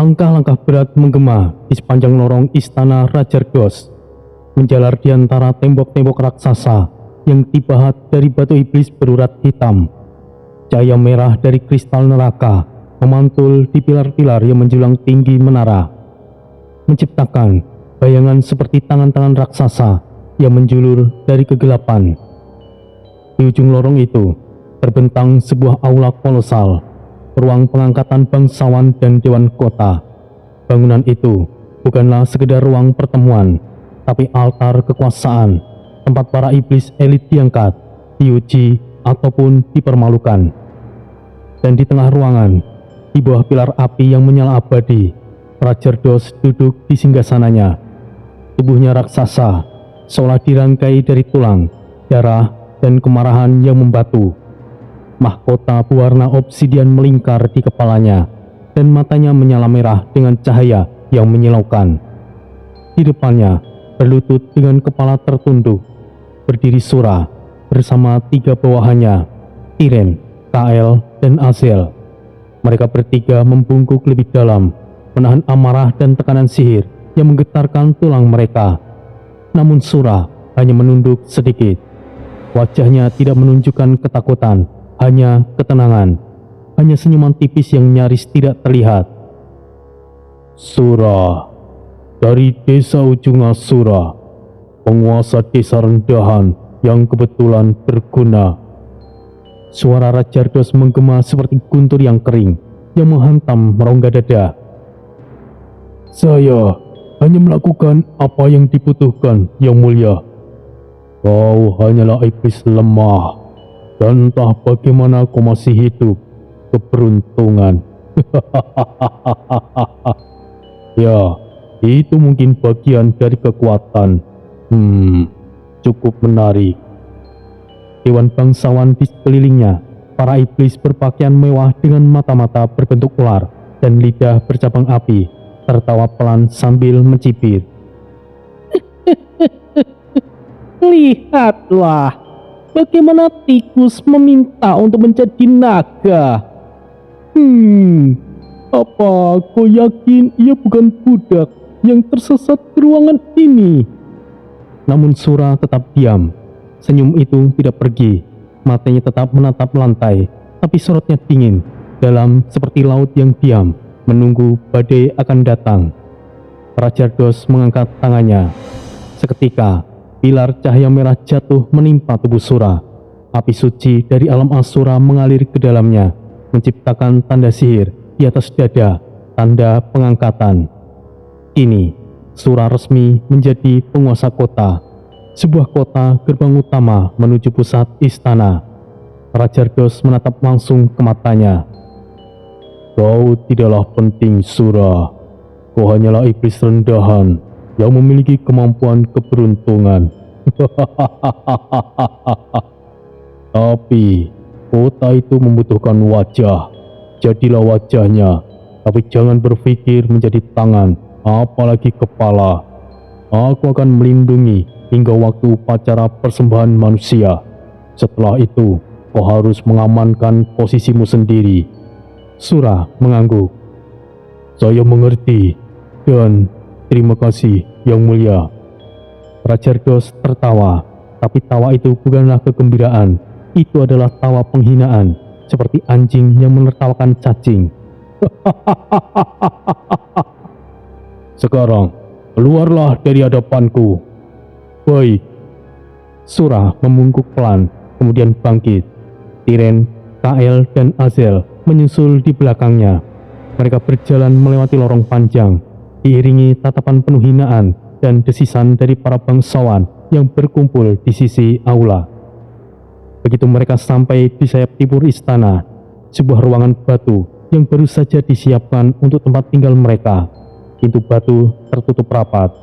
Langkah-langkah berat menggema di sepanjang lorong istana Rajardos, menjalar di antara tembok-tembok raksasa yang dibahat dari batu iblis berurat hitam. Cahaya merah dari kristal neraka memantul di pilar-pilar yang menjulang tinggi menara, menciptakan bayangan seperti tangan-tangan raksasa yang menjulur dari kegelapan. Di ujung lorong itu terbentang sebuah aula kolosal, ruang pengangkatan bangsawan dan dewan kota. Bangunan itu bukanlah sekedar ruang pertemuan, tapi altar kekuasaan, tempat para iblis elit diangkat, diuji, ataupun dipermalukan. Dan di tengah ruangan, di bawah pilar api yang menyala abadi, Rajardos duduk di singgasananya. Tubuhnya raksasa, seolah dirangkai dari tulang, darah, dan kemarahan yang membatu. Mahkota berwarna obsidian melingkar di kepalanya, dan matanya menyala merah dengan cahaya yang menyilaukan. Di depannya, berlutut dengan kepala tertunduk, berdiri Sura bersama 3 bawahannya, Tiren, Kael, dan Azel. Mereka bertiga membungkuk lebih dalam, menahan amarah dan tekanan sihir yang menggetarkan tulang mereka. Namun Sura hanya menunduk sedikit. Wajahnya tidak menunjukkan ketakutan, hanya ketenangan, hanya senyuman tipis yang nyaris tidak terlihat. Sura, dari desa ujung Asura, penguasa desa rendahan yang kebetulan berguna. Suara Rajardos menggema seperti guntur yang kering yang menghantam rongga dada. Saya hanya melakukan apa yang dibutuhkan, Yang Mulia. Kau hanyalah iblis lemah, dan entah bagaimana kau masih hidup. Keberuntungan. Ya, itu mungkin bagian dari kekuatan. Cukup menarik. Dewan bangsawan di sekelilingnya, para iblis berpakaian mewah dengan mata-mata berbentuk ular dan lidah bercabang api, tertawa pelan sambil mencibir. Lihatlah, bagaimana tikus meminta untuk menjadi naga. Apa kau yakin ia bukan budak yang tersesat di ruangan ini? Namun Sura tetap diam. Senyum itu tidak pergi. Matanya tetap menatap lantai, tapi sorotnya dingin, dalam seperti laut yang diam, menunggu badai akan datang. Rajardos mengangkat tangannya. Seketika, pilar cahaya merah jatuh menimpa tubuh Sura. Api suci dari alam Asura mengalir ke dalamnya, menciptakan tanda sihir di atas dada, tanda pengangkatan. Kini, Sura resmi menjadi penguasa kota, sebuah kota gerbang utama menuju pusat istana. Rajardos menatap langsung ke matanya. Kau tidaklah penting, Sura. Kau hanyalah iblis rendahan yang memiliki kemampuan keberuntungan. Tapi kota itu membutuhkan wajah. Jadilah wajahnya, tapi jangan berpikir menjadi tangan, apalagi kepala. Aku akan melindungi hingga waktu upacara persembahan manusia. Setelah itu, kau harus mengamankan posisimu sendiri. Sura mengangguk. Saya mengerti, dan terima kasih, Yang Mulia. Rajardos tertawa, tapi tawa itu bukanlah kegembiraan. Itu adalah tawa penghinaan, seperti anjing yang menertawakan cacing. Sekarang, keluarlah dari hadapanku. Baik. Sura membungkuk pelan, kemudian bangkit. Tiren, Kael, dan Azel menyusul di belakangnya. Mereka berjalan melewati lorong panjang, diiringi tatapan penuh hinaan dan desisan dari para bangsawan yang berkumpul di sisi aula. Begitu mereka sampai di sayap timur istana, sebuah ruangan batu yang baru saja disiapkan untuk tempat tinggal mereka. Pintu batu tertutup rapat.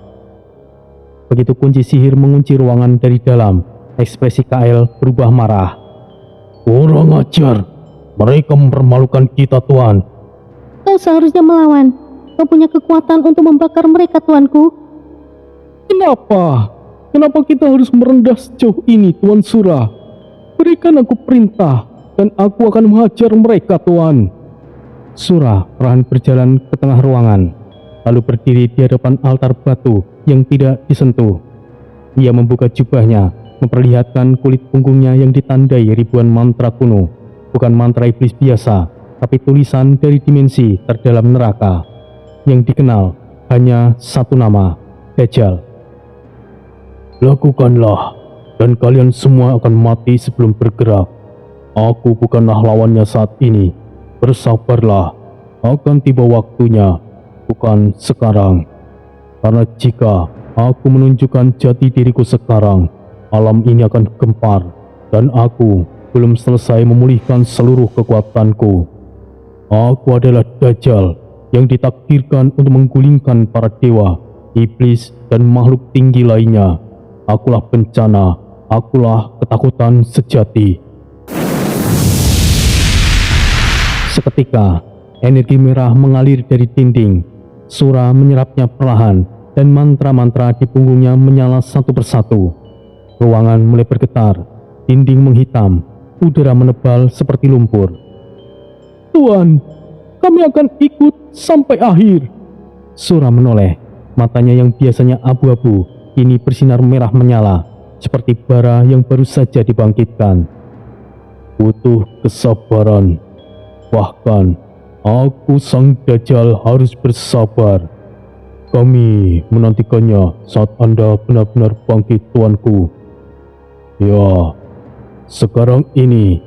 Begitu kunci sihir mengunci ruangan dari dalam, ekspresi Kael berubah marah. Kurang ajar, mereka mempermalukan kita, Tuan. Kau seharusnya melawan. Kau punya kekuatan untuk membakar mereka, tuanku. Kenapa? Kenapa kita harus merendah sejauh ini, Tuan Sura? Berikan aku perintah, dan aku akan menghajar mereka, Tuan. Sura perlahan berjalan ke tengah ruangan, lalu berdiri di hadapan altar batu yang tidak disentuh. Ia membuka jubahnya, memperlihatkan kulit punggungnya yang ditandai ribuan mantra kuno. Bukan mantra iblis biasa, tapi tulisan dari dimensi terdalam neraka. Yang dikenal hanya satu nama, Dajjal. Lakukanlah, dan kalian semua akan mati sebelum bergerak. Aku bukanlah lawannya saat ini. Bersabarlah, akan tiba waktunya, bukan sekarang. Karena jika aku menunjukkan jati diriku sekarang, alam ini akan gempar, dan aku belum selesai memulihkan seluruh kekuatanku. Aku adalah Dajjal yang ditakdirkan untuk menggulingkan para dewa, iblis, dan makhluk tinggi lainnya. Akulah bencana, akulah ketakutan sejati. Seketika, energi merah mengalir dari dinding. Sura menyerapnya perlahan, dan mantra-mantra di punggungnya menyala satu persatu. Ruangan mulai bergetar, dinding menghitam, udara menebal seperti lumpur. Tuan, kami akan ikut sampai akhir. Sura menoleh, matanya yang biasanya abu-abu kini bersinar merah menyala, seperti bara yang baru saja dibangkitkan. Butuh kesabaran. Bahkan, aku sang Dajjal harus bersabar. Kami menantikannya saat Anda benar-benar bangkit, tuanku. Ya, sekarang ini,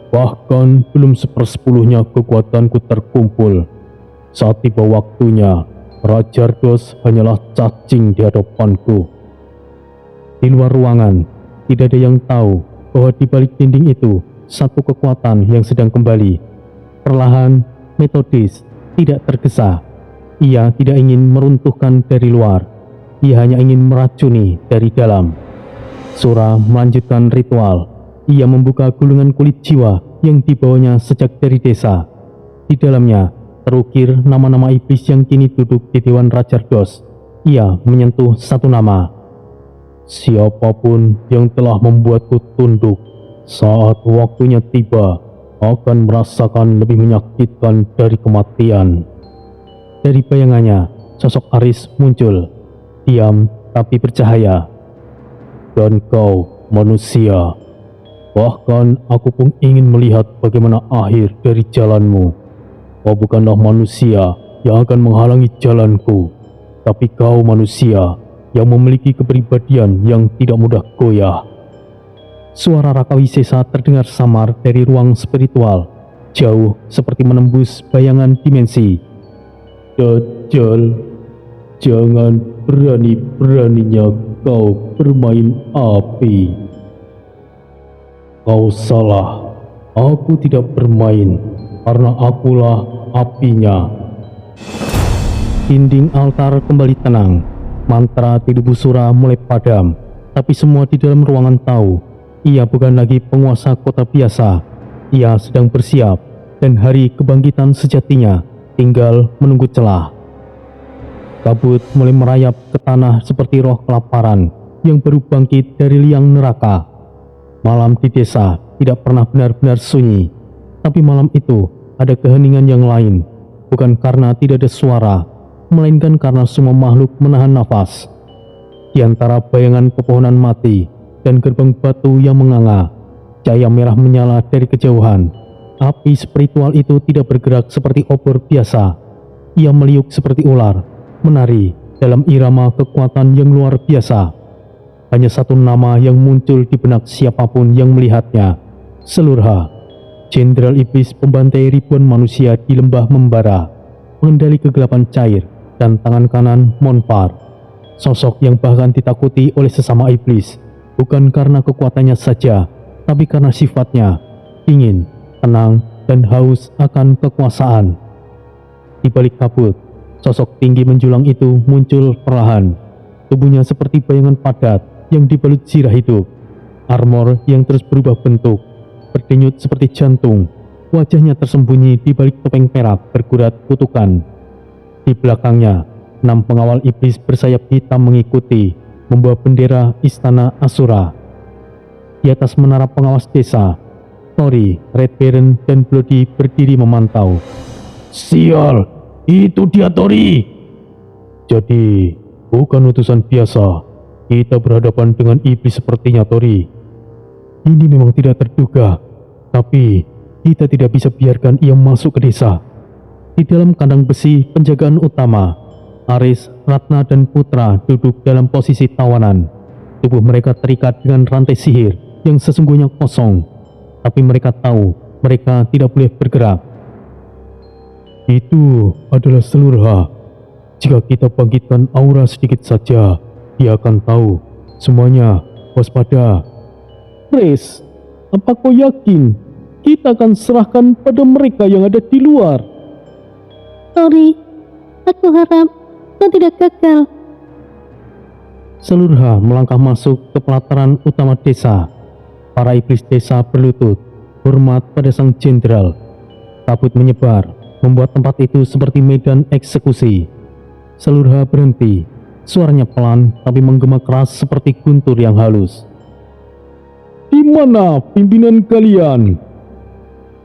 bahkan belum 1/10 kekuatanku terkumpul. Saat tiba waktunya, Raja Ardos hanyalah cacing di hadapanku. Di luar ruangan, tidak ada yang tahu bahwa di balik dinding itu satu kekuatan yang sedang kembali. Perlahan, metodis, tidak tergesa. Ia tidak ingin meruntuhkan dari luar. Ia hanya ingin meracuni dari dalam. Sura melanjutkan ritual. Ia membuka gulungan kulit jiwa yang dibawanya sejak dari desa. Di dalamnya terukir nama-nama iblis yang kini duduk di Dewan Raja Ardos. Ia menyentuh satu nama. Siapapun yang telah membuatku tunduk, saat waktunya tiba, akan merasakan lebih menyakitkan dari kematian. Dari bayangannya, sosok Aris muncul, diam tapi bercahaya. Dan kau, manusia, bahkan aku pun ingin melihat bagaimana akhir dari jalanmu. Kau bukanlah manusia yang akan menghalangi jalanku, tapi kau manusia yang memiliki kepribadian yang tidak mudah goyah. Suara Raka Wisesa terdengar samar dari ruang spiritual, jauh seperti menembus bayangan dimensi. Dajjal, jangan berani-beraninya kau bermain api. Kau salah, aku tidak bermain, karena akulah apinya. Dinding altar kembali tenang. Mantra di tubuh Sura mulai padam, tapi semua di dalam ruangan tahu ia bukan lagi penguasa kota biasa. Ia sedang bersiap, dan hari kebangkitan sejatinya tinggal menunggu celah. Kabut mulai merayap ke tanah seperti roh kelaparan yang baru bangkit dari liang neraka. Malam di desa tidak pernah benar-benar sunyi, tapi malam itu ada keheningan yang lain, bukan karena tidak ada suara, melainkan karena semua makhluk menahan nafas. Di antara bayangan pepohonan mati dan gerbang batu yang menganga, cahaya merah menyala dari kejauhan. Api spiritual itu tidak bergerak seperti obor biasa. Ia meliuk seperti ular, menari dalam irama kekuatan yang luar biasa. Hanya satu nama yang muncul di benak siapapun yang melihatnya, Selurha, Jenderal Iblis pembantai ribuan manusia di lembah membara, pengendali kegelapan cair, dan tangan kanan Monfar. Sosok yang bahkan ditakuti oleh sesama iblis, bukan karena kekuatannya saja, tapi karena sifatnya, dingin, tenang, dan haus akan kekuasaan. Di balik kabut, sosok tinggi menjulang itu muncul perlahan. Tubuhnya seperti bayangan padat yang dibalut zirah hidup. Armor yang terus berubah bentuk, berdenyut seperti jantung. Wajahnya tersembunyi di balik topeng perak bergurat kutukan. Di belakangnya, 6 pengawal iblis bersayap hitam mengikuti, membawa bendera istana Asura. Di atas menara pengawas desa, Tori, Red Baron, dan Bloody berdiri memantau. Sial, itu dia Tori. Jadi, bukan utusan biasa. Kita berhadapan dengan iblis sepertinya, Tori. Ini memang tidak terduga, tapi kita tidak bisa biarkan ia masuk ke desa. Di dalam kandang besi penjagaan utama, Aris, Ratna, dan Putra duduk dalam posisi tawanan. Tubuh mereka terikat dengan rantai sihir yang sesungguhnya kosong, tapi mereka tahu mereka tidak boleh bergerak. Itu adalah Selurha. Jika kita bangkitkan aura sedikit saja, dia akan tahu. Semuanya waspada. Pres, apa kau yakin kita akan serahkan pada mereka yang ada di luar? Tori, aku harap kau tidak gagal. Selurha melangkah masuk ke pelataran utama desa. Para iblis desa berlutut, hormat pada sang jenderal. Kabut menyebar, membuat tempat itu seperti medan eksekusi. Selurha berhenti, suaranya pelan tapi menggema keras seperti guntur yang halus. Di mana pimpinan kalian?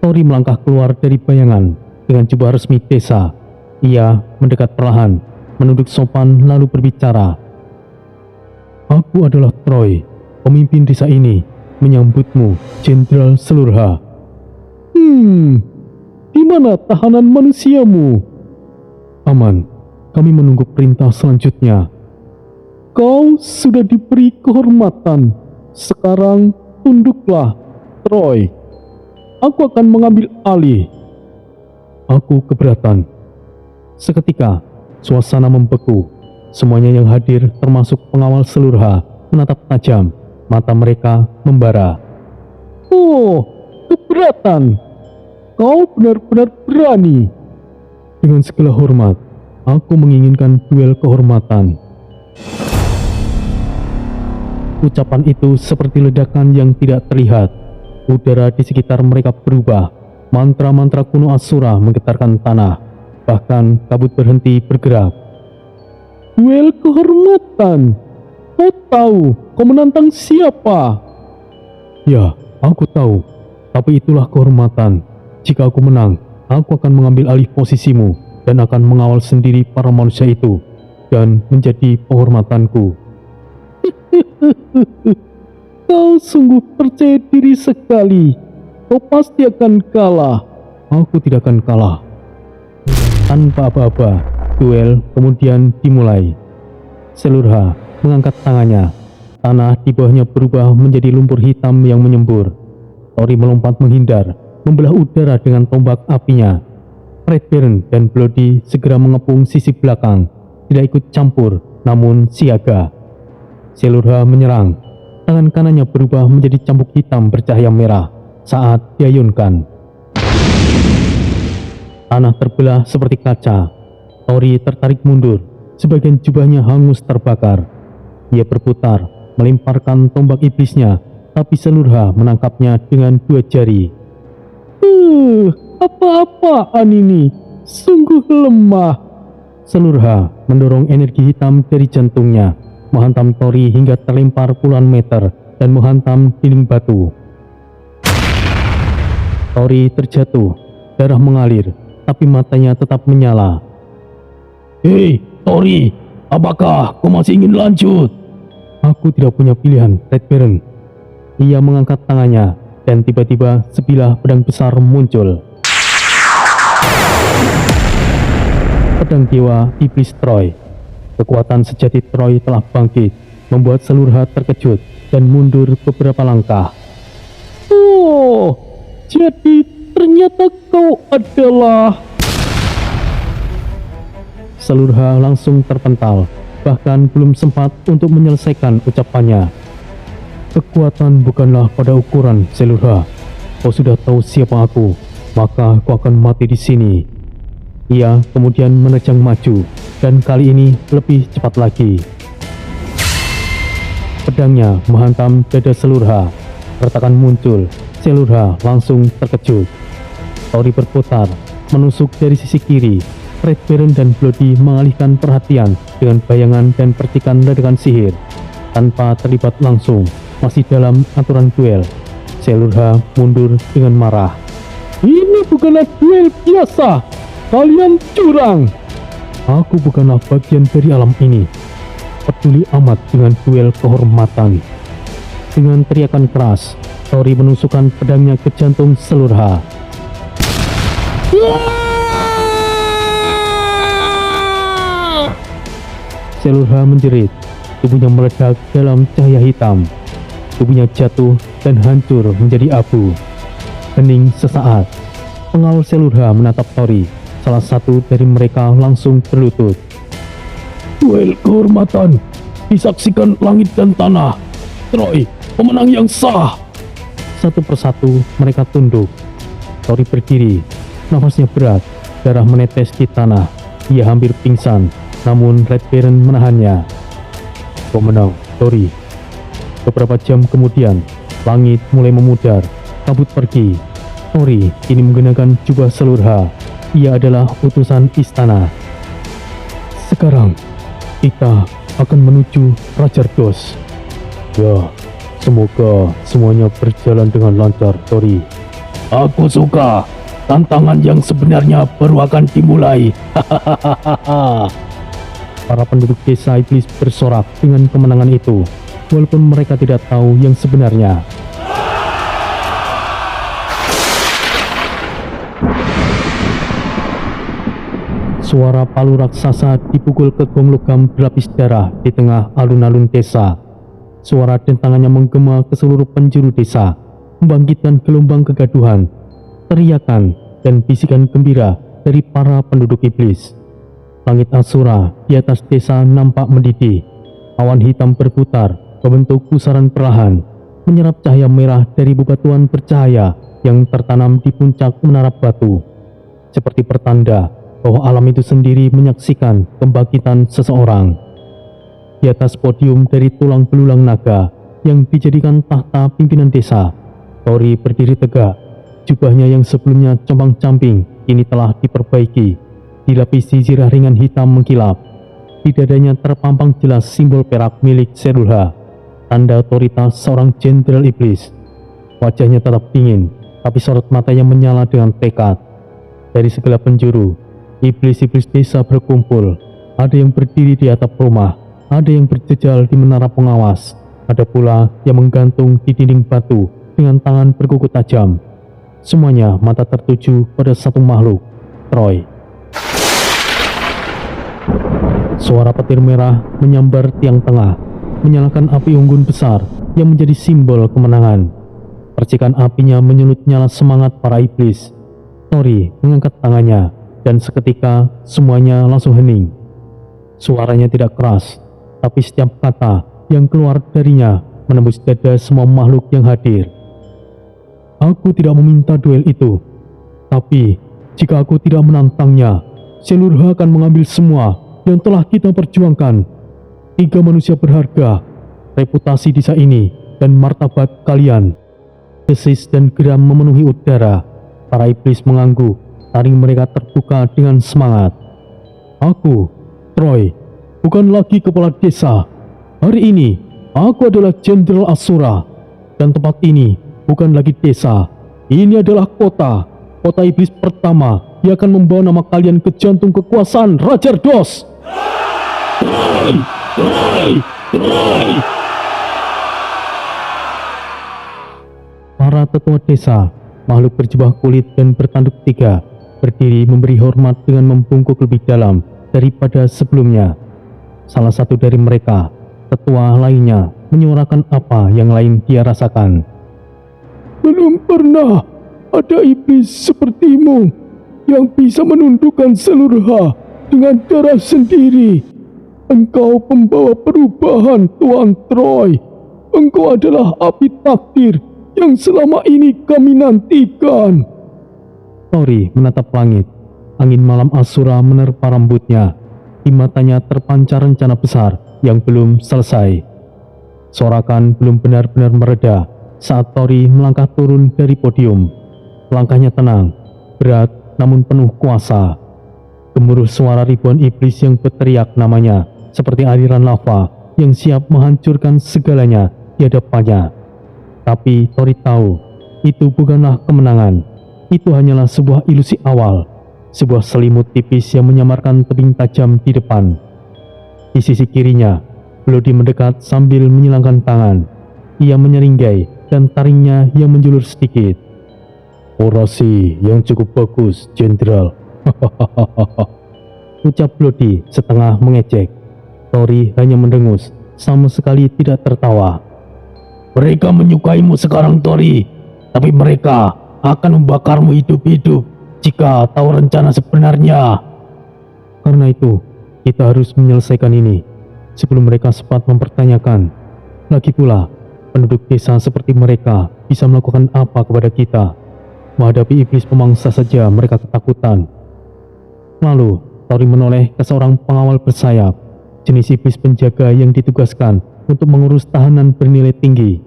Tori melangkah keluar dari bayangan dengan jubah resmi desa. Ia mendekat perlahan, menunduk sopan lalu berbicara. Aku adalah Troy, pemimpin desa ini, menyambutmu, Jenderal Selurha. Di mana tahanan manusiamu? Aman. Kami menunggu perintah selanjutnya. Kau sudah diberi kehormatan. Sekarang tunduklah, Troy. Aku akan mengambil alih. Aku keberatan. Seketika, suasana membeku. Semuanya yang hadir, termasuk pengawal Selurha, menatap tajam. Mata mereka membara. Oh, keberatan. Kau benar-benar berani. Dengan segala hormat, aku menginginkan duel kehormatan. Ucapan itu seperti ledakan yang tidak terlihat. Udara di sekitar mereka berubah. Mantra-mantra kuno Asura menggetarkan tanah. Bahkan kabut berhenti bergerak. Duel kehormatan. Kau tahu kau menantang siapa? Ya, aku tahu. Tapi itulah kehormatan. Jika aku menang, aku akan mengambil alih posisimu dan akan mengawal sendiri para manusia itu dan menjadi kehormatanku. Kau sungguh percaya diri sekali. Kau pasti akan kalah. Aku tidak akan kalah. Tanpa apa-apa, duel kemudian dimulai. Selurha mengangkat tangannya. Tanah di bawahnya berubah menjadi lumpur hitam yang menyembur. Tori melompat menghindar, membelah udara dengan tombak apinya. Red Baron dan Bloody segera mengepung sisi belakang, tidak ikut campur, namun siaga. Selurha menyerang. Tangan kanannya berubah menjadi cambuk hitam bercahaya merah saat diayunkan. Tanah terbelah seperti kaca. Tori tertarik mundur, sebagian jubahnya hangus terbakar. Ia berputar, melemparkan tombak iblisnya, tapi Selurha menangkapnya dengan 2 jari. Apa-apaan ini? Sungguh lemah. Selurha mendorong energi hitam dari jantungnya, menghantam Tori hingga terlempar puluhan meter dan menghantam dinding batu. Tori terjatuh, darah mengalir, tapi matanya tetap menyala. Hei, Tori, apakah kau masih ingin lanjut? Aku tidak punya pilihan, Red Baron. Ia mengangkat tangannya, dan tiba-tiba sebilah pedang besar muncul. Pedang dewa iblis Troy. Kekuatan sejati Troy telah bangkit, membuat Selurha terkejut dan mundur beberapa langkah. Oh, jadi ternyata kau adalah... Selurha langsung terpental, bahkan belum sempat untuk menyelesaikan ucapannya. Kekuatan bukanlah pada ukuran, Selurha. Kau sudah tahu siapa aku, maka kau akan mati di sini. Ia kemudian menerjang maju, dan kali ini lebih cepat lagi. Pedangnya menghantam dada Selurha. Retakan muncul, Selurha langsung terkejut. Tori berputar, menusuk dari sisi kiri. Red Baron dan Bloody mengalihkan perhatian dengan bayangan dan percikan ledakan sihir. Tanpa terlibat langsung, masih dalam aturan duel, Selurha mundur dengan marah. Ini bukanlah duel biasa. Kalian curang! Aku bukanlah bagian dari alam ini. Peduli amat dengan duel kehormatan. Dengan teriakan keras, Tori menusukkan pedangnya ke jantung Selurha. Selurha menjerit, tubuhnya meledak dalam cahaya hitam. Tubuhnya jatuh dan hancur menjadi abu. Hening sesaat, pengawal Selurha menatap Tori. Salah satu dari mereka langsung berlutut. Duel kehormatan disaksikan langit dan tanah. Troy, pemenang yang sah. Satu persatu mereka tunduk. Tori berdiri, nafasnya berat, darah menetes di tanah. Ia hampir pingsan, namun Red Baron menahannya. Pemenang, Tori. Beberapa jam kemudian, langit mulai memudar, kabut pergi. Tori kini menggunakan jubah Selurha. Ia adalah utusan istana. Sekarang, kita akan menuju Rajardos. Ya, semoga semuanya berjalan dengan lancar, Tori. Aku suka. Tantangan yang sebenarnya baru akan dimulai. Para penduduk desa iblis bersorak dengan kemenangan itu, walaupun mereka tidak tahu yang sebenarnya. Suara palu raksasa dipukul ke gong logam berlapis darah di tengah alun-alun desa. Suara dentangannya menggema ke seluruh penjuru desa, membangkitkan gelombang kegaduhan, teriakan, dan bisikan gembira dari para penduduk iblis. Langit Asura di atas desa nampak mendidih. Awan hitam berputar, membentuk pusaran perlahan, menyerap cahaya merah dari bebatuan bercahaya yang tertanam di puncak menara batu. Seperti pertanda bahwa alam itu sendiri menyaksikan kebangkitan seseorang. Di atas podium dari tulang belulang naga yang dijadikan tahta pimpinan desa, Tori berdiri tegak. Jubahnya yang sebelumnya compang-camping kini telah diperbaiki, dilapisi zirah ringan hitam mengkilap. Di dadanya terpampang jelas simbol perak milik Selurha, tanda otoritas seorang jenderal iblis. Wajahnya tetap dingin, tapi sorot matanya menyala dengan tekad. Dari segala penjuru, iblis-iblis desa berkumpul. Ada yang berdiri di atap rumah, ada yang berjejal di menara pengawas, ada pula yang menggantung di dinding batu dengan tangan berkuku tajam. Semuanya mata tertuju pada satu makhluk, Troy. Suara petir merah menyambar tiang tengah, menyalakan api unggun besar yang menjadi simbol kemenangan. Percikan apinya menyulut nyala semangat para iblis. Tori mengangkat tangannya, dan seketika semuanya langsung hening. Suaranya tidak keras, tapi setiap kata yang keluar darinya menembus dada semua makhluk yang hadir. Aku tidak meminta duel itu, tapi jika aku tidak menantangnya, Selurha akan mengambil semua yang telah kita perjuangkan. 3 manusia berharga, reputasi desa ini, dan martabat kalian. Desis dan geram memenuhi udara. Para iblis mengangguk, taring mereka terbuka dengan semangat. Aku, Troy, bukan lagi kepala desa. Hari ini, aku adalah Jenderal Asura, dan tempat ini bukan lagi desa. Ini adalah kota iblis pertama yang akan membawa nama kalian ke jantung kekuasaan Rajardos. Para tetua desa, makhluk berjubah kulit dan bertanduk 3, berdiri memberi hormat dengan membungkuk lebih dalam daripada sebelumnya. Salah satu dari mereka, tetua lainnya, menyuarakan apa yang lain dia rasakan. Belum pernah ada iblis sepertimu yang bisa menundukkan Selurha dengan darah sendiri. Engkau pembawa perubahan, Tuan Troy. Engkau adalah api takdir yang selama ini kami nantikan. Tori menatap langit. Angin malam Asura menerpa rambutnya. Di matanya terpancar rencana besar yang belum selesai. Sorakan belum benar-benar mereda saat Tori melangkah turun dari podium. Langkahnya tenang, berat namun penuh kuasa. Gemuruh suara ribuan iblis yang berteriak namanya seperti aliran lava yang siap menghancurkan segalanya di hadapannya. Tapi Tori tahu, itu bukanlah kemenangan. Itu hanyalah sebuah ilusi awal. sebuah selimut tipis yang menyamarkan tebing tajam di depan. Di sisi kirinya, Bloody mendekat sambil menyilangkan tangan. Ia menyeringai dan taringnya yang menjulur sedikit. "Orasi yang cukup bagus, Jenderal." Ucap Bloody setengah mengejek. Tori hanya mendengus, sama sekali tidak tertawa. "Mereka menyukaimu sekarang, Tori, tapi mereka akan membakarmu hidup-hidup jika tahu rencana sebenarnya. Karena itu, kita harus menyelesaikan ini sebelum mereka sempat mempertanyakan. Lagi pula, penduduk desa seperti mereka bisa melakukan apa kepada kita? Menghadapi iblis pemangsa saja mereka ketakutan." Lalu, Tori menoleh ke seorang pengawal bersayap, jenis iblis penjaga yang ditugaskan untuk mengurus tahanan bernilai tinggi.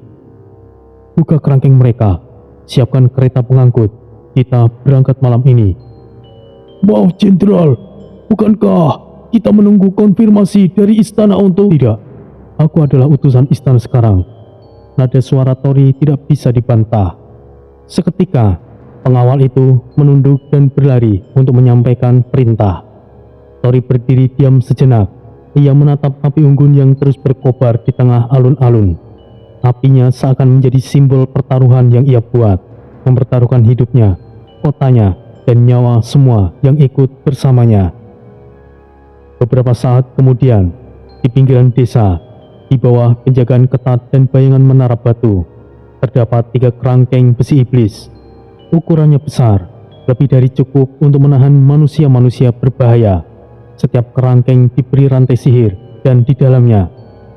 "Buka kerangkeng mereka, siapkan kereta pengangkut, kita berangkat malam ini." "Maaf, Jenderal, bukankah kita menunggu konfirmasi dari istana untuk..." "Tidak, aku adalah utusan istana sekarang." Nada suara Tori tidak bisa dibantah. Seketika, pengawal itu menunduk dan berlari untuk menyampaikan perintah. Tori berdiri diam sejenak. Ia menatap api unggun yang terus berkobar di tengah alun-alun. Apinya seakan menjadi simbol pertaruhan yang ia buat, mempertaruhkan hidupnya, kotanya, dan nyawa semua yang ikut bersamanya. Beberapa saat kemudian, di pinggiran desa, di bawah penjagaan ketat dan bayangan menara batu, terdapat 3 kerangkeng besi iblis. Ukurannya besar, lebih dari cukup untuk menahan manusia-manusia berbahaya. Setiap kerangkeng diberi rantai sihir, dan di dalamnya,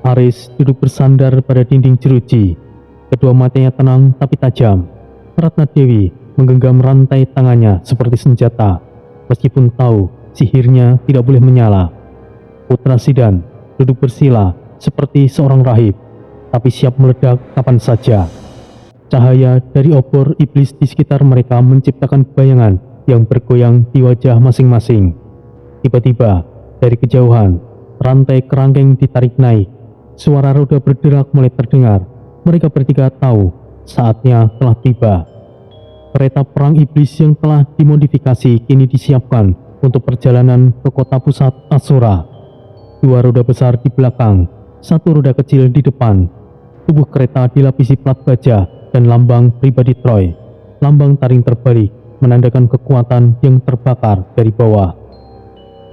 Aris duduk bersandar pada dinding jeruji. Kedua matanya tenang tapi tajam. Ratna Dewi menggenggam rantai tangannya seperti senjata, meskipun tahu sihirnya tidak boleh menyala. Putra Sidan duduk bersila seperti seorang rahib, tapi siap meledak kapan saja. Cahaya dari obor iblis di sekitar mereka menciptakan bayangan yang bergoyang di wajah masing-masing. Tiba-tiba, dari kejauhan, rantai kerangkeng ditarik naik. Suara roda berderak mulai terdengar. Mereka bertiga tahu saatnya telah tiba. Kereta perang iblis yang telah dimodifikasi kini disiapkan untuk perjalanan ke kota pusat Asura. 2 roda besar di belakang, 1 roda kecil di depan. Tubuh kereta dilapisi plat baja dan lambang pribadi Troy. Lambang taring terbalik menandakan kekuatan yang terbakar dari bawah.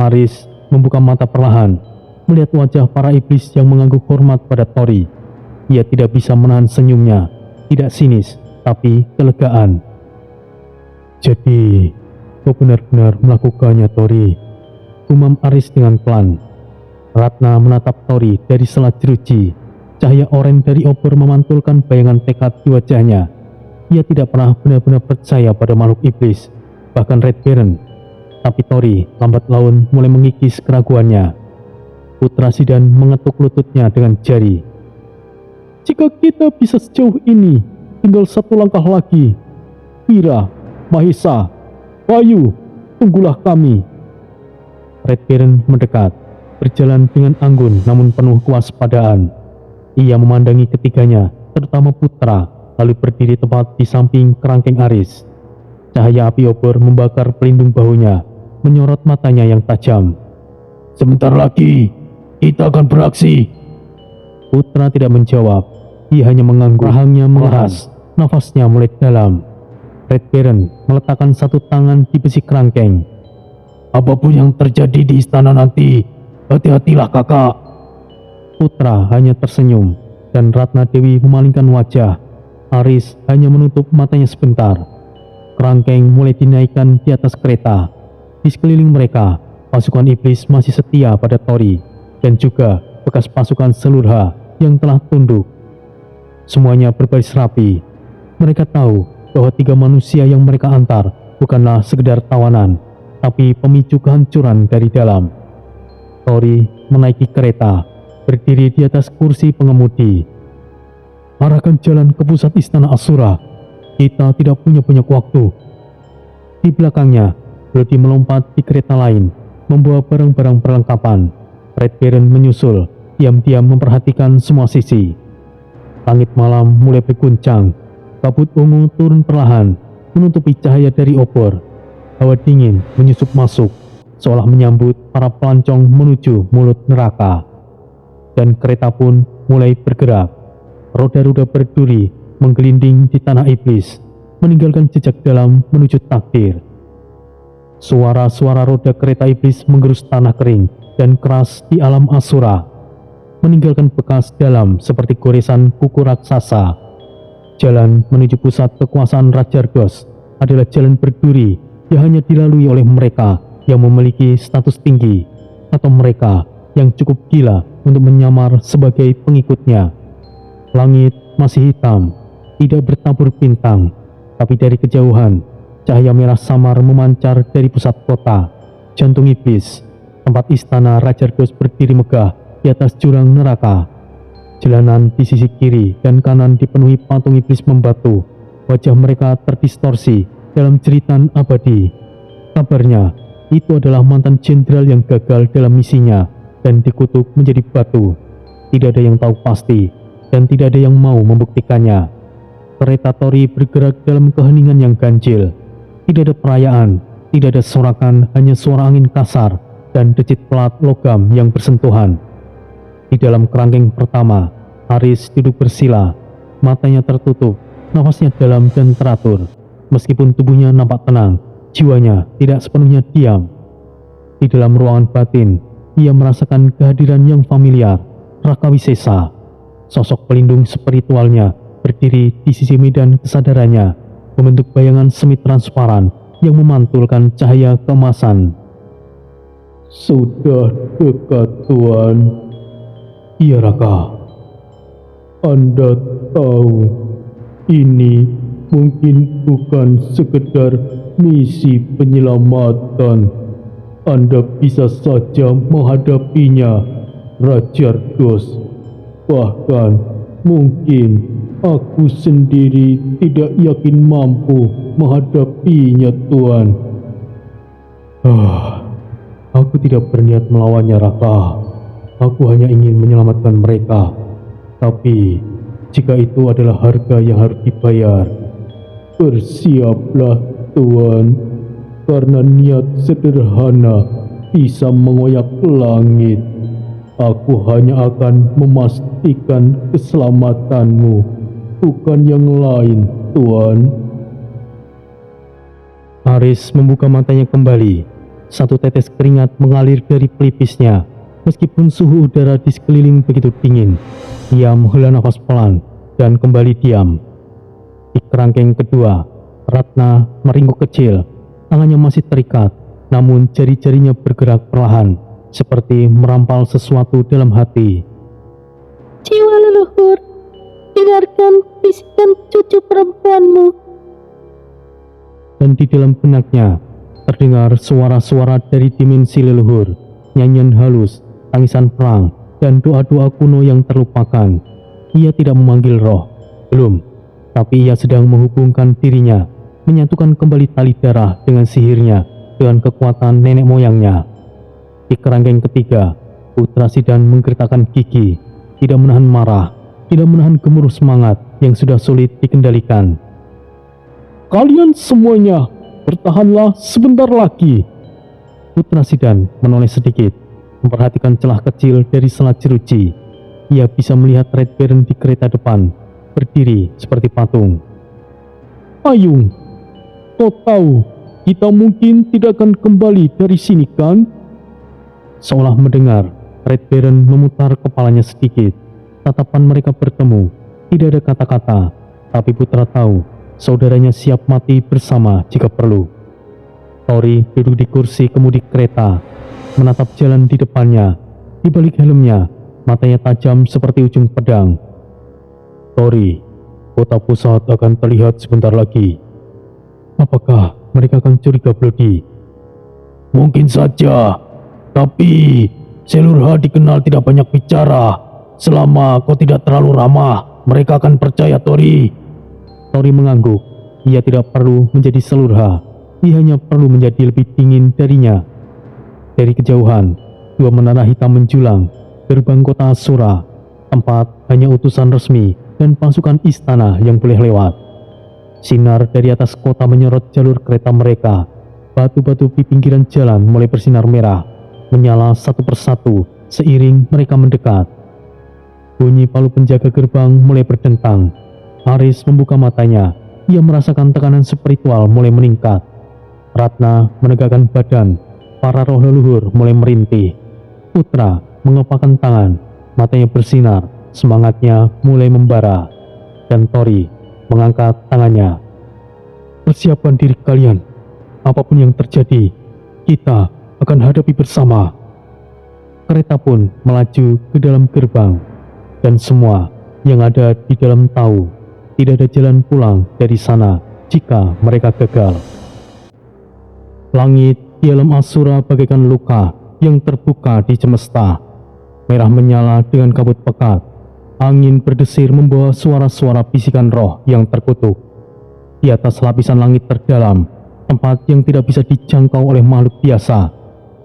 Aris membuka mata perlahan, melihat wajah para iblis yang mengangguk hormat pada Tori. Ia tidak bisa menahan senyumnya, tidak sinis, tapi kelegaan. "Jadi, kau benar-benar melakukannya, Tori," gumam Aris dengan pelan. Ratna menatap Tori dari sela jeruji. Cahaya oranye dari obor memantulkan bayangan tekad di wajahnya. Ia tidak pernah benar-benar percaya pada makhluk iblis, bahkan Red Baron. Tapi Tori lambat laun mulai mengikis keraguannya. Putra Sidan mengetuk lututnya dengan jari. "Jika kita bisa sejauh ini, tinggal 1 langkah lagi. Wira, Mahesa, Bayu, tunggulah kami." Red Baron mendekat, berjalan dengan anggun namun penuh kewaspadaan. Ia memandangi ketiganya, terutama Putra, lalu berdiri tepat di samping kerangkeng Aris. Cahaya api obor membakar pelindung bahunya, menyorot matanya yang tajam. "Sebentar lagi, kita akan beraksi." Putra tidak menjawab. Ia hanya mengangguk. Rahangnya mengeras, nafasnya mulai dalam. Red Baron meletakkan 1 tangan di besi kerangkeng. "Apapun yang terjadi di istana nanti, hati-hatilah kakak." Putra hanya tersenyum, dan Ratna Dewi memalingkan wajah. Aris hanya menutup matanya sebentar. Kerangkeng mulai dinaikkan di atas kereta. Di sekeliling mereka, pasukan iblis masih setia pada Tori, dan juga bekas pasukan Selurha yang telah tunduk. Semuanya berbaris rapi. Mereka tahu bahwa 3 manusia yang mereka antar bukanlah sekedar tawanan, tapi pemicu kehancuran dari dalam. Tori menaiki kereta, berdiri di atas kursi pengemudi. "Arahkan jalan ke pusat istana Asura. Kita tidak punya banyak waktu." Di belakangnya, Bloody melompat di kereta lain, membawa barang-barang perlengkapan. Red Baron menyusul, diam-diam memperhatikan semua sisi. Langit malam mulai berguncang. Kabut ungu turun perlahan, menutupi cahaya dari obor. hawa dingin menyusup masuk, seolah menyambut para pelancong menuju mulut neraka. Dan kereta pun mulai bergerak. Roda-roda berduri menggelinding di tanah iblis, meninggalkan jejak dalam menuju takdir. Suara-suara roda kereta iblis menggerus tanah kering dan keras di alam Asura, meninggalkan bekas dalam seperti goresan kuku raksasa. Jalan menuju pusat kekuasaan Rajargos adalah jalan berduri yang hanya dilalui oleh mereka yang memiliki status tinggi atau mereka yang cukup gila untuk menyamar sebagai pengikutnya. Langit masih hitam, tidak bertabur bintang, tapi dari kejauhan, cahaya merah samar memancar dari pusat kota, jantung iblis, tempat istana Rajargos berdiri megah di atas jurang neraka. Jalanan di sisi kiri dan kanan dipenuhi patung iblis membatu, wajah mereka terdistorsi dalam jeritan abadi. Kabarnya, itu adalah mantan jenderal yang gagal dalam misinya dan dikutuk menjadi batu. Tidak ada yang tahu pasti, dan tidak ada yang mau membuktikannya. Kereta Tori bergerak dalam keheningan yang ganjil. Tidak ada perayaan, tidak ada sorakan, hanya suara angin kasar dan decit pelat logam yang bersentuhan. Di dalam kerangkeng pertama, Haris duduk bersila, matanya tertutup, nafasnya dalam dan teratur. Meskipun tubuhnya nampak tenang, jiwanya tidak sepenuhnya diam. Di dalam ruangan batin, ia merasakan kehadiran yang familiar, Raka Wisesa. Sosok pelindung spiritualnya berdiri di sisi medan kesadarannya, membentuk bayangan semi transparan yang memantulkan cahaya keemasan. Sudah dekat, Tuan. Iya, Raka. Anda tahu, ini mungkin bukan sekedar misi penyelamatan. Anda bisa saja menghadapinya, Rajargos. Bahkan mungkin aku sendiri tidak yakin mampu menghadapinya, Tuan. Aku tidak berniat melawannya, Raka. Aku hanya ingin menyelamatkan mereka. Tapi jika itu adalah harga yang harus dibayar, bersiaplah, Tuan. Karena niat sederhana bisa mengoyak langit. Aku hanya akan memastikan keselamatanmu, bukan yang lain, Tuan. Haris membuka matanya kembali. Satu tetes keringat mengalir dari pelipisnya. Meskipun suhu udara di sekeliling begitu dingin, ia menghela nafas pelan dan kembali diam. Di kerangkeng kedua, Ratna meringkuk kecil. Tangannya masih terikat, namun jari-jarinya bergerak perlahan, seperti merampal sesuatu dalam hati. Jiwa leluhur, dengarkan bisikan cucu perempuanmu. Dan di dalam benaknya, terdengar suara-suara dari dimensi leluhur, nyanyian halus, tangisan perang, dan doa-doa kuno yang terlupakan. Ia tidak memanggil roh, belum, tapi ia sedang menghubungkan dirinya, menyatukan kembali tali darah dengan sihirnya, dengan kekuatan nenek moyangnya. Di kerangkeng ketiga, Putra Sidan menggertakkan gigi, tidak menahan marah, tidak menahan gemuruh semangat yang sudah sulit dikendalikan. Kalian semuanya, bertahanlah sebentar lagi. Putra Sidan menoleh sedikit, memperhatikan celah kecil dari selat jeruji. Ia bisa melihat Red Baron di kereta depan, berdiri seperti patung. Ayung, kau tahu, kita mungkin tidak akan kembali dari sini, kan? Seolah mendengar, Red Baron memutar kepalanya sedikit. Tatapan mereka bertemu, tidak ada kata-kata, tapi Putra tahu, saudaranya siap mati bersama jika perlu. Tori duduk di kursi kemudi kereta, menatap jalan di depannya. Di balik helmnya, matanya tajam seperti ujung pedang. Tori, kota pusat akan terlihat sebentar lagi. Apakah mereka akan curiga Bloody? Mungkin saja, tapi Selurha dikenal tidak banyak bicara. Selama kau tidak terlalu ramah, mereka akan percaya, Tori. Tori mengangguk. Ia tidak perlu menjadi Selurha. Ia hanya perlu menjadi lebih dingin darinya. Dari kejauhan, dua menara hitam menjulang. Gerbang kota Asura, tempat hanya utusan resmi dan pasukan istana yang boleh lewat. Sinar dari atas kota menyorot jalur kereta mereka. Batu-batu di pinggiran jalan mulai bersinar merah, menyala satu persatu seiring mereka mendekat. Bunyi palu penjaga gerbang mulai berdentang. Aris membuka matanya. Ia merasakan tekanan spiritual mulai meningkat. Ratna menegakkan badan. Para roh leluhur mulai merintih. Putra mengepakkan tangan. Matanya bersinar. Semangatnya mulai membara. Dan Tori mengangkat tangannya. Persiapkan diri kalian. Apapun yang terjadi, kita akan hadapi bersama. Kereta pun melaju ke dalam gerbang. Dan semua yang ada di dalam tahu tidak ada jalan pulang dari sana jika mereka gagal. Langit di alam Asura bagaikan luka yang terbuka di semesta. Merah menyala dengan kabut pekat. Angin berdesir membawa suara-suara bisikan roh yang terkutuk. Di atas lapisan langit terdalam, tempat yang tidak bisa dijangkau oleh makhluk biasa,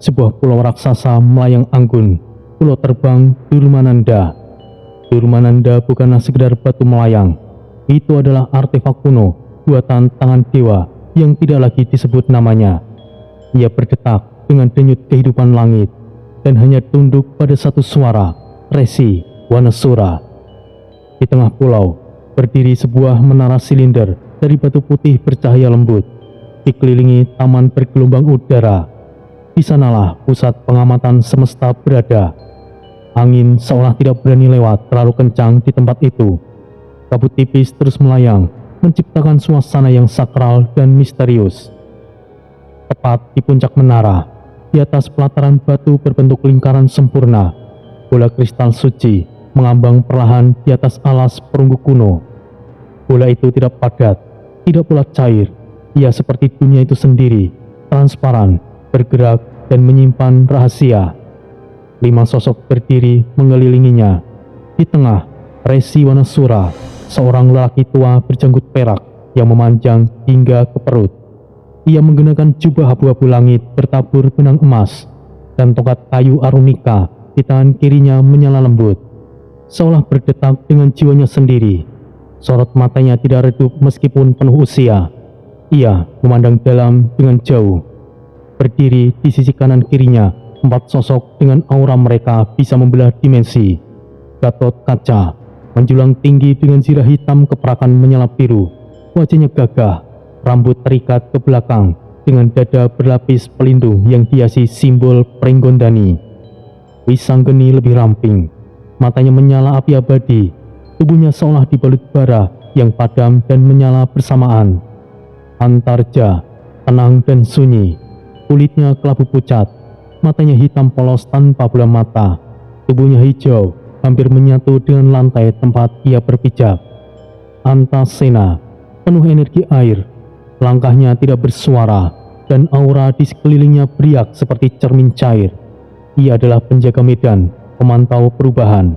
sebuah pulau raksasa melayang anggun. Pulau terbang Durmananda. Durmananda bukanlah sekedar batu melayang. Itu adalah artefak kuno buatan tangan dewa yang tidak lagi disebut namanya. Ia berdetak dengan denyut kehidupan langit dan hanya tunduk pada satu suara, Resi Wanasura. Di tengah pulau berdiri sebuah menara silinder dari batu putih bercahaya lembut, dikelilingi taman bergelombang udara. Di sanalah pusat pengamatan semesta berada. Angin seolah tidak berani lewat terlalu kencang di tempat itu. Kabut tipis terus melayang, menciptakan suasana yang sakral dan misterius. Tepat di puncak menara, di atas pelataran batu berbentuk lingkaran sempurna, bola kristal suci mengambang perlahan di atas alas perunggu kuno. Bola itu tidak padat, tidak pula cair. Ia seperti dunia itu sendiri, transparan, bergerak, dan menyimpan rahasia. 5 sosok berdiri mengelilinginya. Di tengah, Resi Wanasura, seorang lelaki tua berjanggut perak yang memanjang hingga ke perut. Ia menggunakan jubah abu-abu langit bertabur benang emas, dan tongkat kayu arunika di tangan kirinya menyala lembut, seolah berdetak dengan jiwanya sendiri. Sorot matanya tidak redup meskipun penuh usia. Ia memandang dalam dengan jauh. Berdiri di sisi kanan kirinya, 4 sosok dengan aura mereka bisa membelah dimensi. Gatot Kaca menjulang tinggi dengan zirah hitam keperakan menyala biru. Wajahnya gagah, rambut terikat ke belakang dengan dada berlapis pelindung yang dihiasi simbol Prenggondani. Wisanggeni lebih ramping, matanya menyala api abadi, tubuhnya seolah dibalut bara yang padam dan menyala bersamaan. Antarja tenang dan sunyi, kulitnya kelabu pucat, matanya hitam polos tanpa bola mata, tubuhnya hijau, hampir menyatu dengan lantai tempat ia berpijak. Antasena, penuh energi air, langkahnya tidak bersuara, dan aura di sekelilingnya beriak seperti cermin cair. Ia adalah penjaga medan, pemantau perubahan.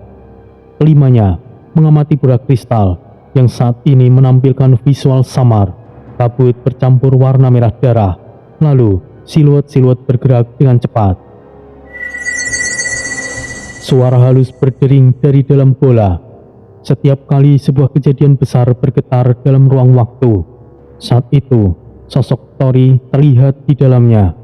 Kelimanya mengamati bola kristal yang saat ini menampilkan visual samar, kabut bercampur warna merah darah, lalu siluet-siluet bergerak dengan cepat. Suara halus berdering dari dalam bola. Setiap kali sebuah kejadian besar bergetar dalam ruang waktu, saat itu sosok Tori terlihat di dalamnya,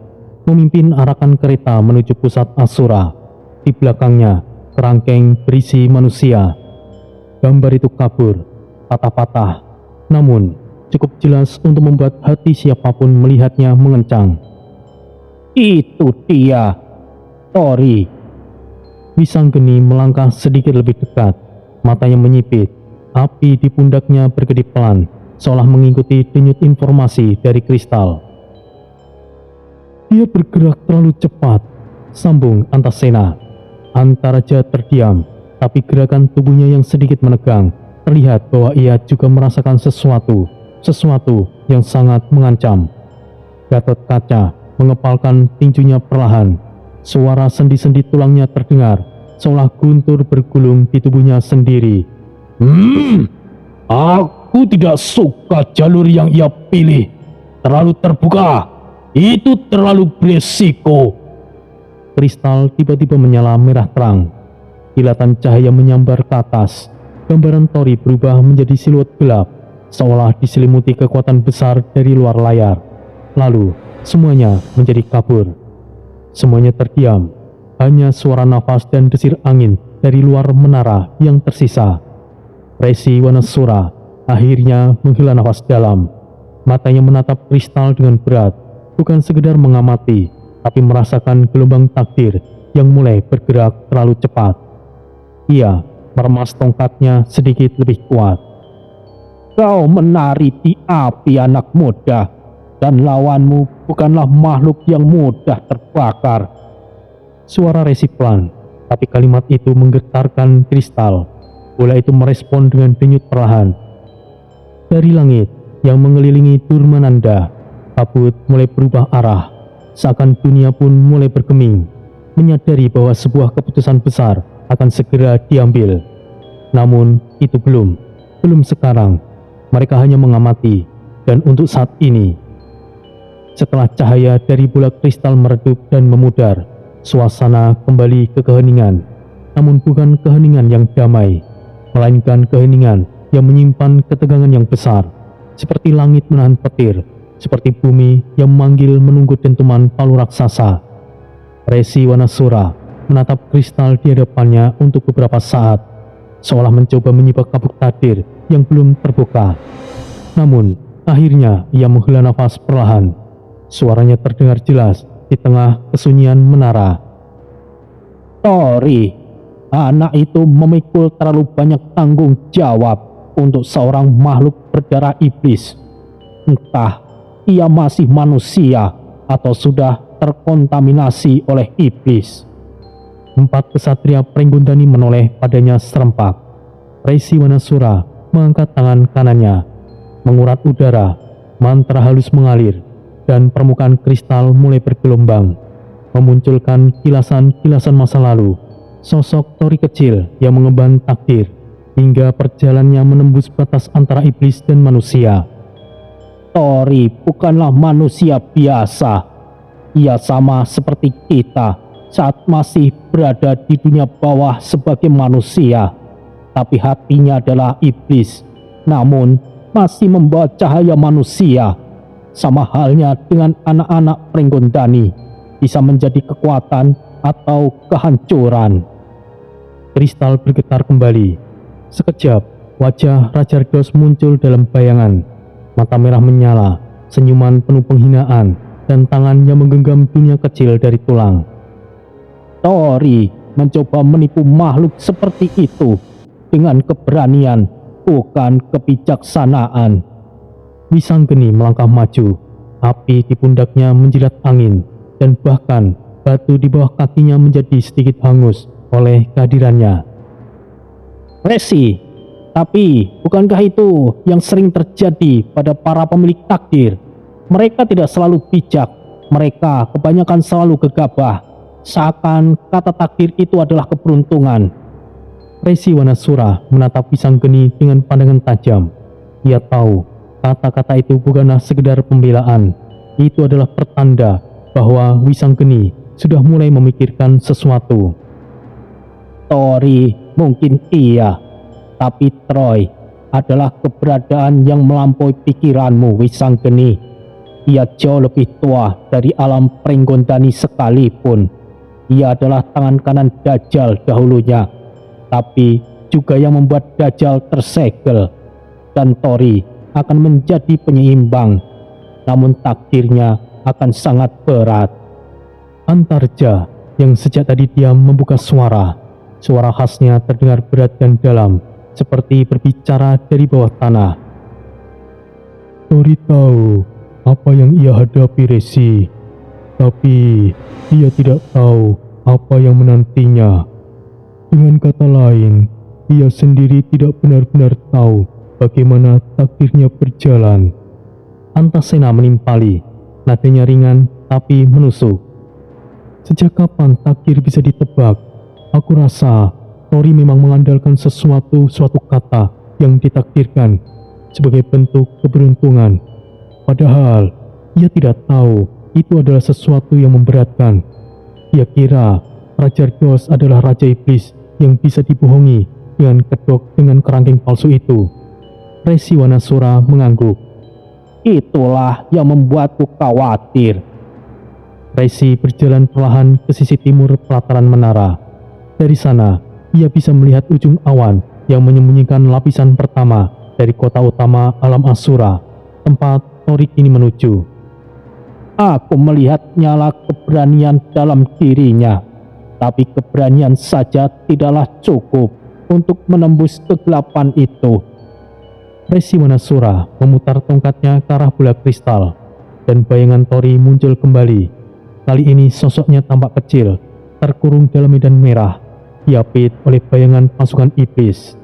memimpin arakan kereta menuju pusat Asura. Di belakangnya kerangkeng berisi manusia. Gambar itu kabur, patah-patah, namun cukup jelas untuk membuat hati siapapun melihatnya mengencang. Itu dia, Tori. Wisanggeni melangkah sedikit lebih dekat, matanya menyipit, api di pundaknya berkedip pelan, seolah mengikuti denyut informasi dari kristal. Dia bergerak terlalu cepat, sambung Antasena. Antaraja terdiam, tapi gerakan tubuhnya yang sedikit menegang, terlihat bahwa ia juga merasakan sesuatu yang sangat mengancam. Gatot Kaca mengepalkan tinjunya perlahan. Suara sendi-sendi tulangnya terdengar, seolah guntur bergulung di tubuhnya sendiri. Aku tidak suka jalur yang ia pilih. Terlalu terbuka. Itu terlalu beresiko. Kristal tiba-tiba menyala merah terang. Kilatan cahaya menyambar ke atas. Gambaran Tori berubah menjadi siluet gelap, seolah diselimuti kekuatan besar dari luar layar. Lalu semuanya menjadi kabur. Semuanya terdiam, hanya suara nafas dan desir angin dari luar menara yang tersisa. Resi Wanasura akhirnya menghela nafas dalam. Matanya menatap kristal dengan berat, bukan sekedar mengamati, tapi merasakan gelombang takdir yang mulai bergerak terlalu cepat. Ia meremas tongkatnya sedikit lebih kuat. Kau menari di api, anak muda, dan lawanmu bukanlah makhluk yang mudah terbakar. Suara Resi pelan, tapi kalimat itu menggetarkan kristal. Bola itu merespon dengan denyut perlahan. Dari langit yang mengelilingi Durmananda, kabut mulai berubah arah, seakan dunia pun mulai bergeming, menyadari bahwa sebuah keputusan besar akan segera diambil. Namun itu belum sekarang. Mereka hanya mengamati, dan untuk saat ini. Setelah cahaya dari bola kristal meredup dan memudar, suasana kembali ke keheningan. Namun bukan keheningan yang damai, melainkan keheningan yang menyimpan ketegangan yang besar, seperti langit menahan petir, seperti bumi yang memanggil menunggu dentuman palu raksasa. Resi Wanasura menatap kristal di hadapannya untuk beberapa saat, seolah mencoba menyibak kabut takdir yang belum terbuka. Namun, akhirnya ia menghela nafas perlahan. Suaranya terdengar jelas di tengah kesunyian menara. Tori, anak itu memikul terlalu banyak tanggung jawab untuk seorang makhluk berdarah iblis. Entah ia masih manusia atau sudah terkontaminasi oleh iblis. 4 kesatria Pringgondani menoleh padanya serempak. Resi Wanasura mengangkat tangan kanannya, mengurat udara, mantra halus mengalir, dan permukaan kristal mulai bergelombang, memunculkan kilasan-kilasan masa lalu, sosok Tori kecil yang mengemban takdir, hingga perjalanannya menembus batas antara iblis dan manusia. Tori bukanlah manusia biasa. Ia sama seperti kita saat masih berada di dunia bawah sebagai manusia, tapi hatinya adalah iblis, namun masih membawa cahaya manusia. Sama halnya dengan anak-anak Pringgondani, bisa menjadi kekuatan atau kehancuran. Kristal bergetar kembali. Sekejap, wajah Rajardos muncul dalam bayangan. Mata merah menyala, senyuman penuh penghinaan, dan tangan yang menggenggam dunia kecil dari tulang. Tori mencoba menipu makhluk seperti itu dengan keberanian, bukan kebijaksanaan. Wisanggeni melangkah maju, api di pundaknya menjilat angin, dan bahkan batu di bawah kakinya menjadi sedikit hangus oleh kehadirannya. Resi, tapi bukankah itu yang sering terjadi pada para pemilik takdir? Mereka tidak selalu bijak, mereka kebanyakan selalu gegabah, seakan kata takdir itu adalah keberuntungan. Resi Wanasura menatap Wisanggeni dengan pandangan tajam. Ia tahu kata-kata itu bukanlah sekedar pembelaan. Itu adalah pertanda bahwa Wisanggeni sudah mulai memikirkan sesuatu. Tori mungkin iya, tapi Troy adalah keberadaan yang melampaui pikiranmu, Wisanggeni. Ia jauh lebih tua dari alam Pringgondani sekalipun. Ia adalah tangan kanan Dajjal dahulunya, tapi juga yang membuat Dajjal tersegel. Dan Tori akan menjadi penyeimbang, namun takdirnya akan sangat berat. Antarja yang sejak tadi diam membuka suara. Suara khasnya terdengar berat dan dalam, seperti berbicara dari bawah tanah. Tori tahu apa yang ia hadapi, Resi, tapi dia tidak tahu apa yang menantinya. Dengan kata lain, ia sendiri tidak benar-benar tahu bagaimana takdirnya berjalan. Antasena menimpali, nadanya ringan tapi menusuk. Sejak kapan takdir bisa ditebak? Aku rasa Tori memang mengandalkan suatu kata yang ditakdirkan sebagai bentuk keberuntungan. Padahal ia tidak tahu itu adalah sesuatu yang memberatkan. Ia kira Rajardos adalah raja iblis yang bisa dibohongi dengan kedok dengan kerangkeng palsu itu. Resi Wanasura mengangguk. itulah yang membuatku khawatir. Resi berjalan perlahan ke sisi timur pelataran menara. Dari sana, ia bisa melihat ujung awan yang menyembunyikan lapisan pertama dari kota utama alam Asura, tempat Tori kini menuju. Aku melihat nyala keberanian dalam dirinya, tapi keberanian saja tidaklah cukup untuk menembus kegelapan itu. Resi Wanasura memutar tongkatnya ke arah bola kristal, dan bayangan Tori muncul kembali. Kali ini sosoknya tampak kecil, terkurung dalam medan merah, diapit oleh bayangan pasukan iblis.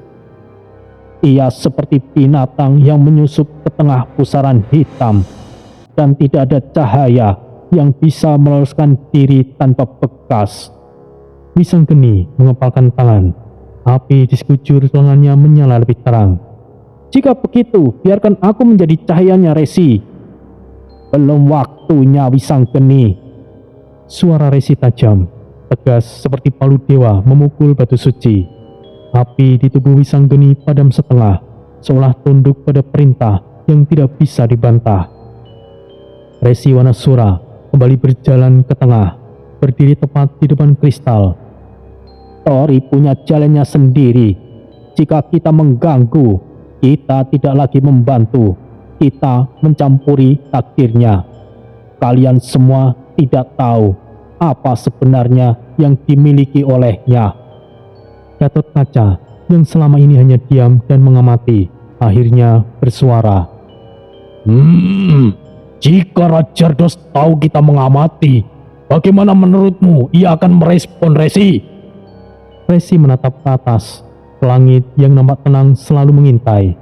Ia seperti binatang yang menyusup ke tengah pusaran hitam, dan tidak ada cahaya yang bisa meloloskan diri tanpa bekas. Wisanggeni mengepalkan tangan, api di sekujur lengannya menyala lebih terang. Jika begitu, biarkan aku menjadi cahayanya, Resi. Belum waktunya, Wisanggeni. Suara Resi tajam, tegas seperti palu dewa memukul batu suci. Api di tubuh Wisanggeni padam setengah, seolah tunduk pada perintah yang tidak bisa dibantah. Resi Wanasura kembali berjalan ke tengah, berdiri tepat di depan kristal. Tori punya jalannya sendiri. Jika kita mengganggu, kita tidak lagi membantu, kita mencampuri takdirnya. Kalian semua tidak tahu apa sebenarnya yang dimiliki olehnya. Gatot Kaca yang selama ini hanya diam dan mengamati, akhirnya bersuara. Jika Rajardos tahu kita mengamati, bagaimana menurutmu ia akan merespon, Resi? Resi menatap ke atas, ke langit yang nampak tenang selalu mengintai.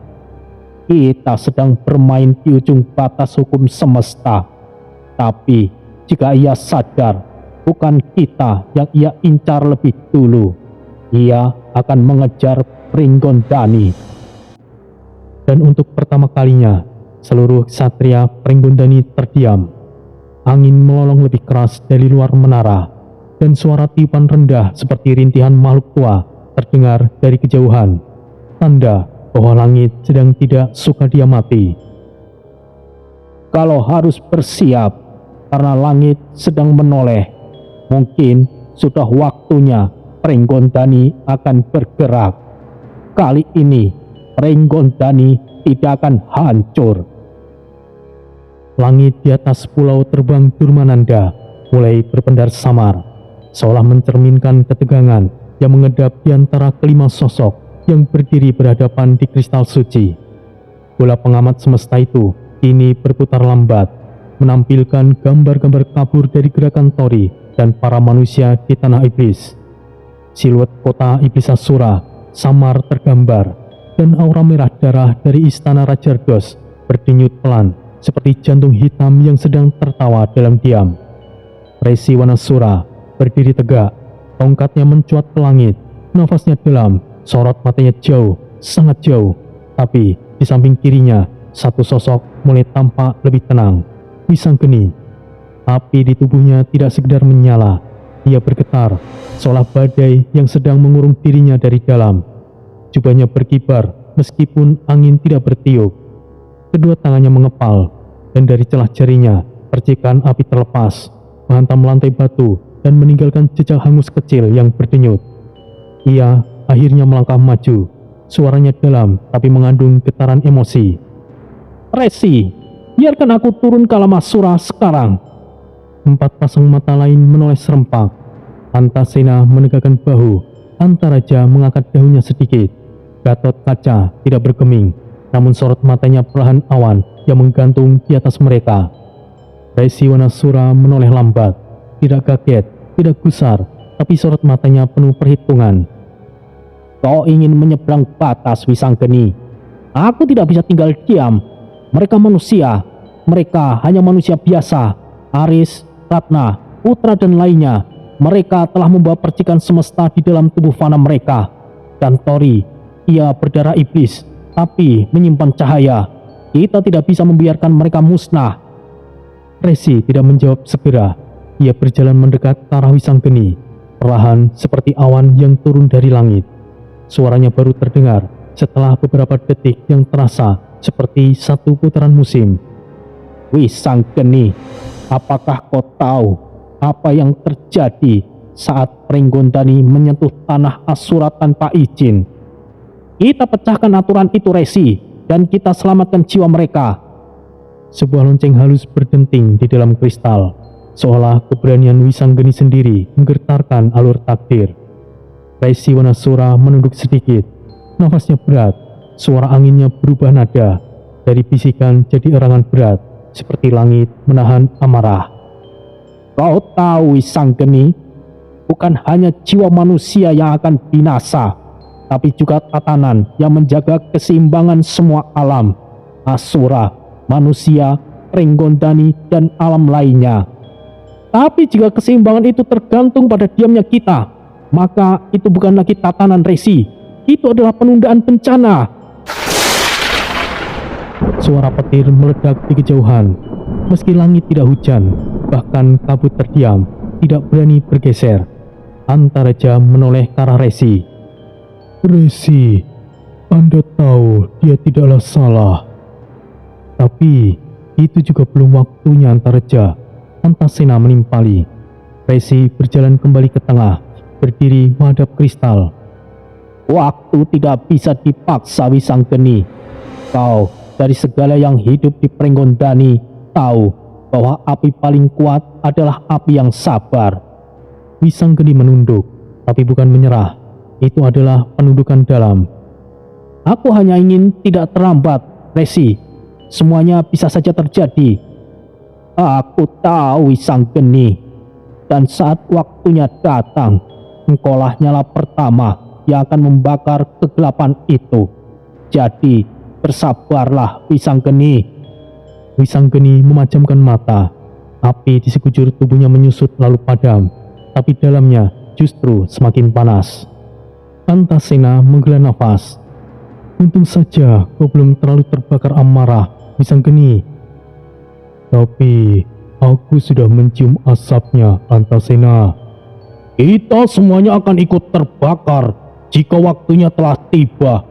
Kita sedang bermain di ujung batas hukum semesta. Tapi jika ia sadar, bukan kita yang ia incar lebih dulu, ia akan mengejar Pringgondani. Dan untuk pertama kalinya, seluruh ksatria Pringgondani terdiam. Angin melolong lebih keras dari luar menara, dan suara tiupan rendah seperti rintihan makhluk tua terdengar dari kejauhan, tanda bahwa langit sedang tidak suka diamati. Kalau harus bersiap, karena langit sedang menoleh, mungkin sudah waktunya Pringgondani akan bergerak. Kali ini Pringgondani tidak akan hancur. Langit di atas pulau terbang Durmananda mulai berpendar samar, seolah mencerminkan ketegangan yang mengedap di antara kelima sosok yang berdiri berhadapan di kristal suci. Bola pengamat semesta itu kini berputar lambat, menampilkan gambar-gambar kabur dari gerakan Tori dan para manusia di tanah iblis. Siluet kota iblis Asura samar tergambar, dan aura merah darah dari istana Rajardos berdenyut pelan seperti jantung hitam yang sedang tertawa dalam diam. Resi Wanasura berdiri tegak, tongkatnya mencuat ke langit, nafasnya dalam, sorot matanya jauh, sangat jauh. Tapi di samping kirinya, satu sosok mulai tampak lebih tenang. Wisanggeni. Api di tubuhnya tidak sekedar menyala, ia bergetar, seolah badai yang sedang mengurung dirinya dari dalam. Jubahnya berkibar meskipun angin tidak bertiup. Kedua tangannya mengepal, dan dari celah jarinya percikan api terlepas, menghantam lantai batu dan meninggalkan jejak hangus kecil yang berdenyut. Ia akhirnya melangkah maju, suaranya dalam tapi mengandung getaran emosi. Resi, biarkan aku turun ke alam Asura sekarang. Empat pasang mata lain menoleh serempak. Antasena menegakkan bahu, Antaraja mengangkat dahunya sedikit. Gatot Kaca tidak bergeming, namun sorot matanya perlahan awan yang menggantung di atas mereka. Resi Wanasura menoleh lambat, tidak kaget, tidak gusar, tapi sorot matanya penuh perhitungan. Kau ingin menyeberang batas, Wisanggeni. Aku tidak bisa tinggal diam. Mereka manusia, mereka hanya manusia biasa. Aris, Ratna, Putra dan lainnya, mereka telah membawa percikan semesta di dalam tubuh fana mereka. Dan Tori, ia berdarah iblis, tapi menyimpan cahaya. Kita tidak bisa membiarkan mereka musnah. Resi tidak menjawab segera. Ia berjalan mendekat ke arah Wisanggeni, perlahan seperti awan yang turun dari langit. Suaranya baru terdengar setelah beberapa detik yang terasa seperti satu putaran musim. Wisanggeni, apakah kau tahu apa yang terjadi saat Pringgondani menyentuh tanah Asura tanpa izin? Kita pecahkan aturan itu, Resi, dan kita selamatkan jiwa mereka. Sebuah lonceng halus berdenting di dalam kristal, seolah keberanian Wisanggeni sendiri menggetarkan alur takdir. Resi Wanasura menunduk sedikit, nafasnya berat, suara anginnya berubah nada, dari bisikan jadi erangan berat, seperti langit menahan amarah. Kau tahu, Wisanggeni, bukan hanya jiwa manusia yang akan binasa, tapi juga tatanan yang menjaga keseimbangan semua alam, Asura, manusia, Pringgondani, dan alam lainnya. Tapi jika keseimbangan itu tergantung pada diamnya kita, maka itu bukan lagi tatanan, Resi. Itu adalah penundaan bencana. Suara petir meledak di kejauhan. Meski langit tidak hujan, bahkan kabut terdiam, tidak berani bergeser. Antareja menoleh ke arah Resi. Resi, Anda tahu dia tidaklah salah. Tapi itu juga belum waktunya, Antareja. Antasena menimpali. Resi berjalan kembali ke tengah, berdiri menghadap kristal. Waktu tidak bisa dipaksa, Wisanggeni. Kau dari segala yang hidup di Pringgondani tahu bahwa api paling kuat adalah api yang sabar. Wisanggeni menunduk, tapi bukan menyerah. Itu adalah penundukan dalam. Aku hanya ingin tidak terlambat, Resi. Semuanya bisa saja terjadi. Aku tahu, Wisanggeni. Dan saat waktunya datang, engkaulah nyala pertama yang akan membakar kegelapan itu. Jadi, bersabarlah, Wisanggeni. Wisanggeni memejamkan mata. Api di sekujur tubuhnya menyusut lalu padam, tapi dalamnya justru semakin panas. Antasena menghela nafas. Untung saja kau belum terlalu terbakar amarah, Wisanggeni. Tapi aku sudah mencium asapnya, Antasena. Kita semuanya akan ikut terbakar jika waktunya telah tiba.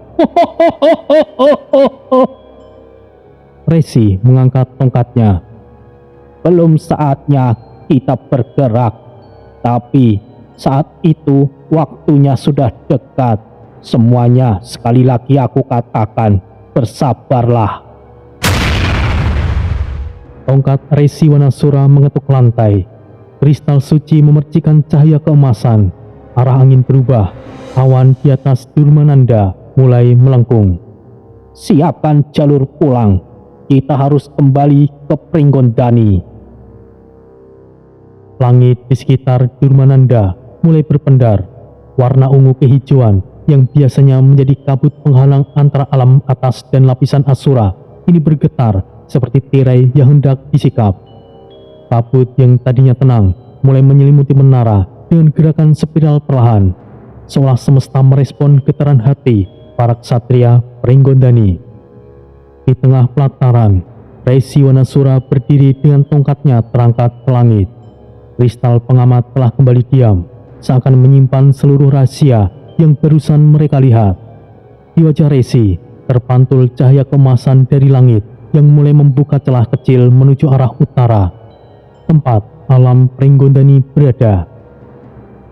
Resi mengangkat tongkatnya. Belum saatnya kita bergerak, tapi saat itu waktunya sudah dekat. Semuanya sekali lagi aku katakan, bersabarlah. Tongkat Resi Wanasura mengetuk lantai. Kristal suci memercikan cahaya keemasan. Arah angin berubah. Awan di atas Durmananda mulai melengkung. Siapkan jalur pulang. Kita harus kembali ke Pringgondani. Langit di sekitar Durmananda mulai berpendar. Warna ungu kehijauan yang biasanya menjadi kabut penghalang antara alam atas dan lapisan Asura ini bergetar seperti tirai yang hendak disikap. Kabut yang tadinya tenang mulai menyelimuti menara dengan gerakan spiral perlahan, seolah semesta merespon getaran hati para ksatria Pringgondani. Di tengah pelataran, Resi Wanasura berdiri dengan tongkatnya terangkat ke langit. Kristal pengamat telah kembali diam, seakan menyimpan seluruh rahasia yang barusan mereka lihat. Di wajah Resi terpantul cahaya keemasan dari langit yang mulai membuka celah kecil menuju arah utara, tempat alam Pringgondani berada.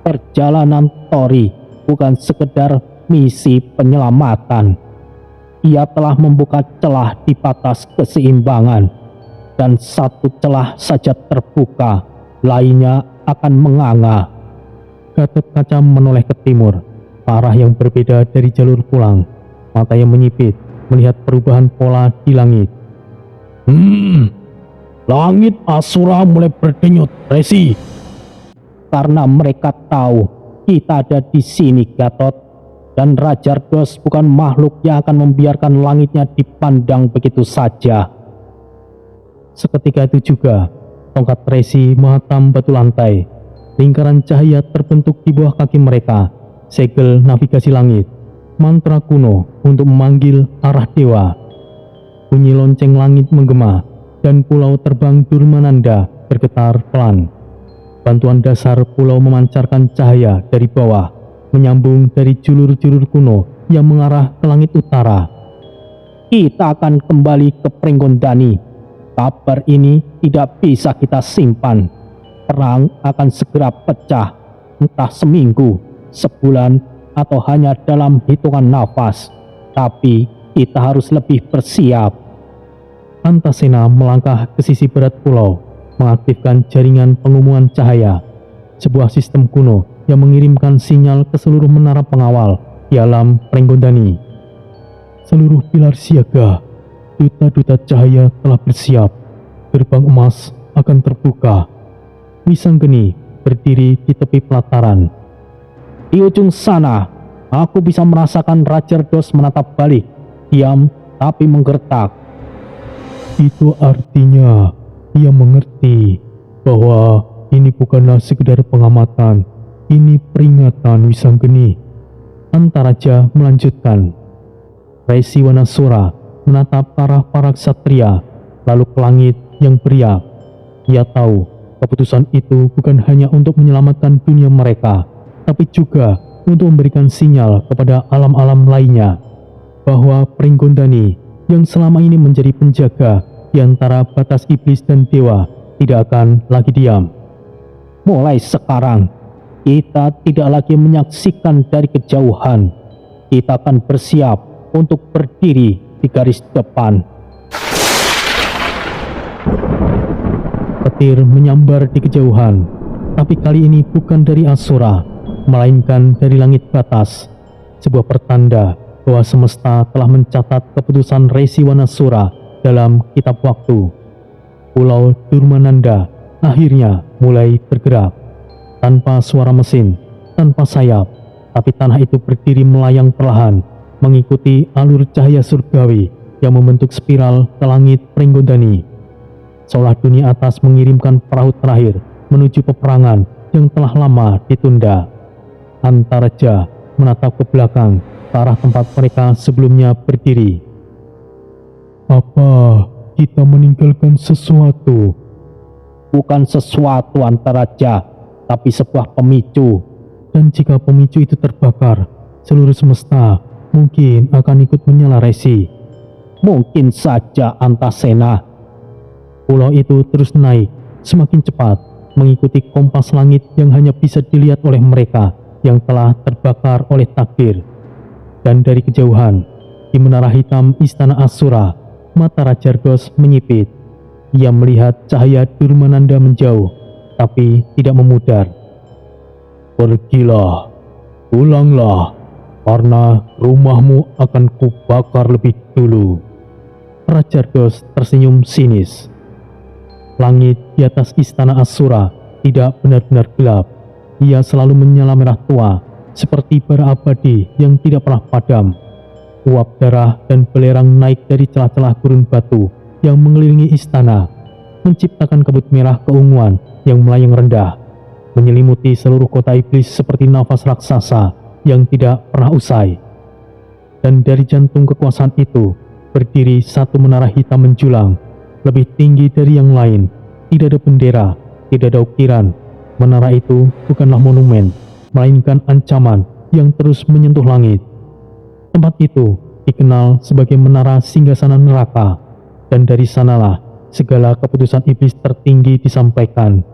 Perjalanan Tori bukan sekedar misi penyelamatan. Ia telah membuka celah di batas keseimbangan, dan satu celah saja terbuka, lainnya akan menganga. Gatot Kaca menoleh ke timur, ke arah yang berbeda dari jalur pulang. Matanya menyipit melihat perubahan pola di langit. Langit Asura mulai berdenyut, Resi. Karena mereka tahu kita ada di sini, Gatot. Dan Rajardos bukan makhluk yang akan membiarkan langitnya dipandang begitu saja. Seketika itu juga, tongkat Resi menghantam batu lantai. Lingkaran cahaya terbentuk di bawah kaki mereka, segel navigasi langit, mantra kuno untuk memanggil arah dewa. Bunyi lonceng langit menggema, dan pulau terbang Durmananda bergetar pelan. Bantuan dasar pulau memancarkan cahaya dari bawah, menyambung dari julur-julur kuno yang mengarah ke langit utara. Kita akan kembali ke Pringgondani. Kabar ini tidak bisa kita simpan. Perang akan segera pecah, entah seminggu, sebulan, atau hanya dalam hitungan nafas. Tapi kita harus lebih bersiap. Antasena melangkah ke sisi barat pulau, mengaktifkan jaringan pengumuman cahaya, sebuah sistem kuno yang mengirimkan sinyal ke seluruh menara pengawal di alam Prenggondani. Seluruh pilar siaga, duta-duta cahaya telah bersiap. Gerbang emas akan terbuka. Wisanggeni berdiri di tepi pelataran. Di ujung sana, aku bisa merasakan Raja Dos menatap balik, diam tapi menggertak. Itu artinya ia mengerti bahwa ini bukanlah sekedar pengamatan, ini peringatan. Wisanggeni. Antaraja melanjutkan. Resi Wanasura menatap ke arah para ksatria, lalu ke langit yang beriak. Ia tahu keputusan itu bukan hanya untuk menyelamatkan dunia mereka, tapi juga untuk memberikan sinyal kepada alam-alam lainnya bahwa Prenggondani yang selama ini menjadi penjaga di antara batas iblis dan dewa tidak akan lagi diam. Mulai sekarang, kita tidak lagi menyaksikan dari kejauhan. Kita akan bersiap untuk berdiri di garis depan. Petir menyambar di kejauhan, tapi kali ini bukan dari Asura, melainkan dari langit batas. Sebuah pertanda bahwa semesta telah mencatat keputusan Resi Wanasura dalam kitab waktu. Pulau Durmananda akhirnya mulai bergerak. Tanpa suara mesin, tanpa sayap, tapi tanah itu berdiri melayang perlahan, mengikuti alur cahaya surgawi yang membentuk spiral ke langit Prenggondani. Seolah dunia atas mengirimkan perahu terakhir menuju peperangan yang telah lama ditunda. Antaraja menatap ke belakang, ke arah tempat mereka sebelumnya berdiri. Apa kita meninggalkan sesuatu? Bukan sesuatu Antaraja, tapi sebuah pemicu. Dan jika pemicu itu terbakar, seluruh semesta mungkin akan ikut menyala. Resi. Mungkin saja Antasena. Pulau itu terus naik, semakin cepat, mengikuti kompas langit yang hanya bisa dilihat oleh mereka yang telah terbakar oleh takdir. Dan dari kejauhan, di menara hitam istana Asura, mata Raja Argos menyipit. Ia melihat cahaya Durmananda menjauh, tapi tidak memudar. Pergilah, pulanglah, karena rumahmu akan kubakar lebih dulu. Raja Argos tersenyum sinis. Langit di atas istana Asura tidak benar-benar gelap. Ia selalu menyala merah tua, seperti bara abadi yang tidak pernah padam. Uap darah dan belerang naik dari celah-celah gurun batu yang mengelilingi istana, menciptakan kabut merah keunguan yang melayang rendah, menyelimuti seluruh kota iblis seperti nafas raksasa yang tidak pernah usai. Dan dari jantung kekuasaan itu, berdiri satu menara hitam menjulang, lebih tinggi dari yang lain. Tidak ada bendera, tidak ada ukiran. Menara itu bukanlah monumen, melainkan ancaman yang terus menyentuh langit. Tempat itu dikenal sebagai menara singgasana neraka, dan dari sanalah segala keputusan iblis tertinggi disampaikan.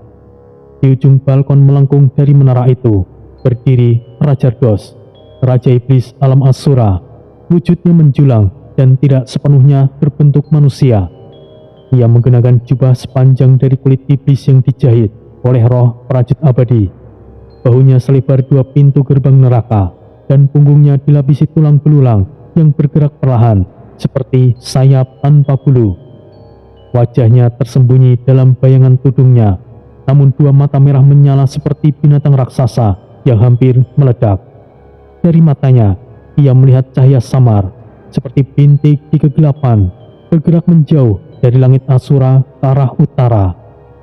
Di ujung balkon melengkung dari menara itu berdiri Raja Argos, Raja Iblis alam Asura. Wujudnya menjulang dan tidak sepenuhnya berbentuk manusia. Ia mengenakan jubah sepanjang dari kulit iblis yang dijahit oleh roh prajurit abadi. Bahunya selebar 2 pintu gerbang neraka, dan punggungnya dilapisi tulang belulang yang bergerak perlahan seperti sayap tanpa bulu. Wajahnya tersembunyi dalam bayangan tudungnya, namun 2 mata merah menyala seperti binatang raksasa yang hampir meledak. Dari matanya, ia melihat cahaya samar, seperti bintik di kegelapan, bergerak menjauh dari langit Asura ke arah utara,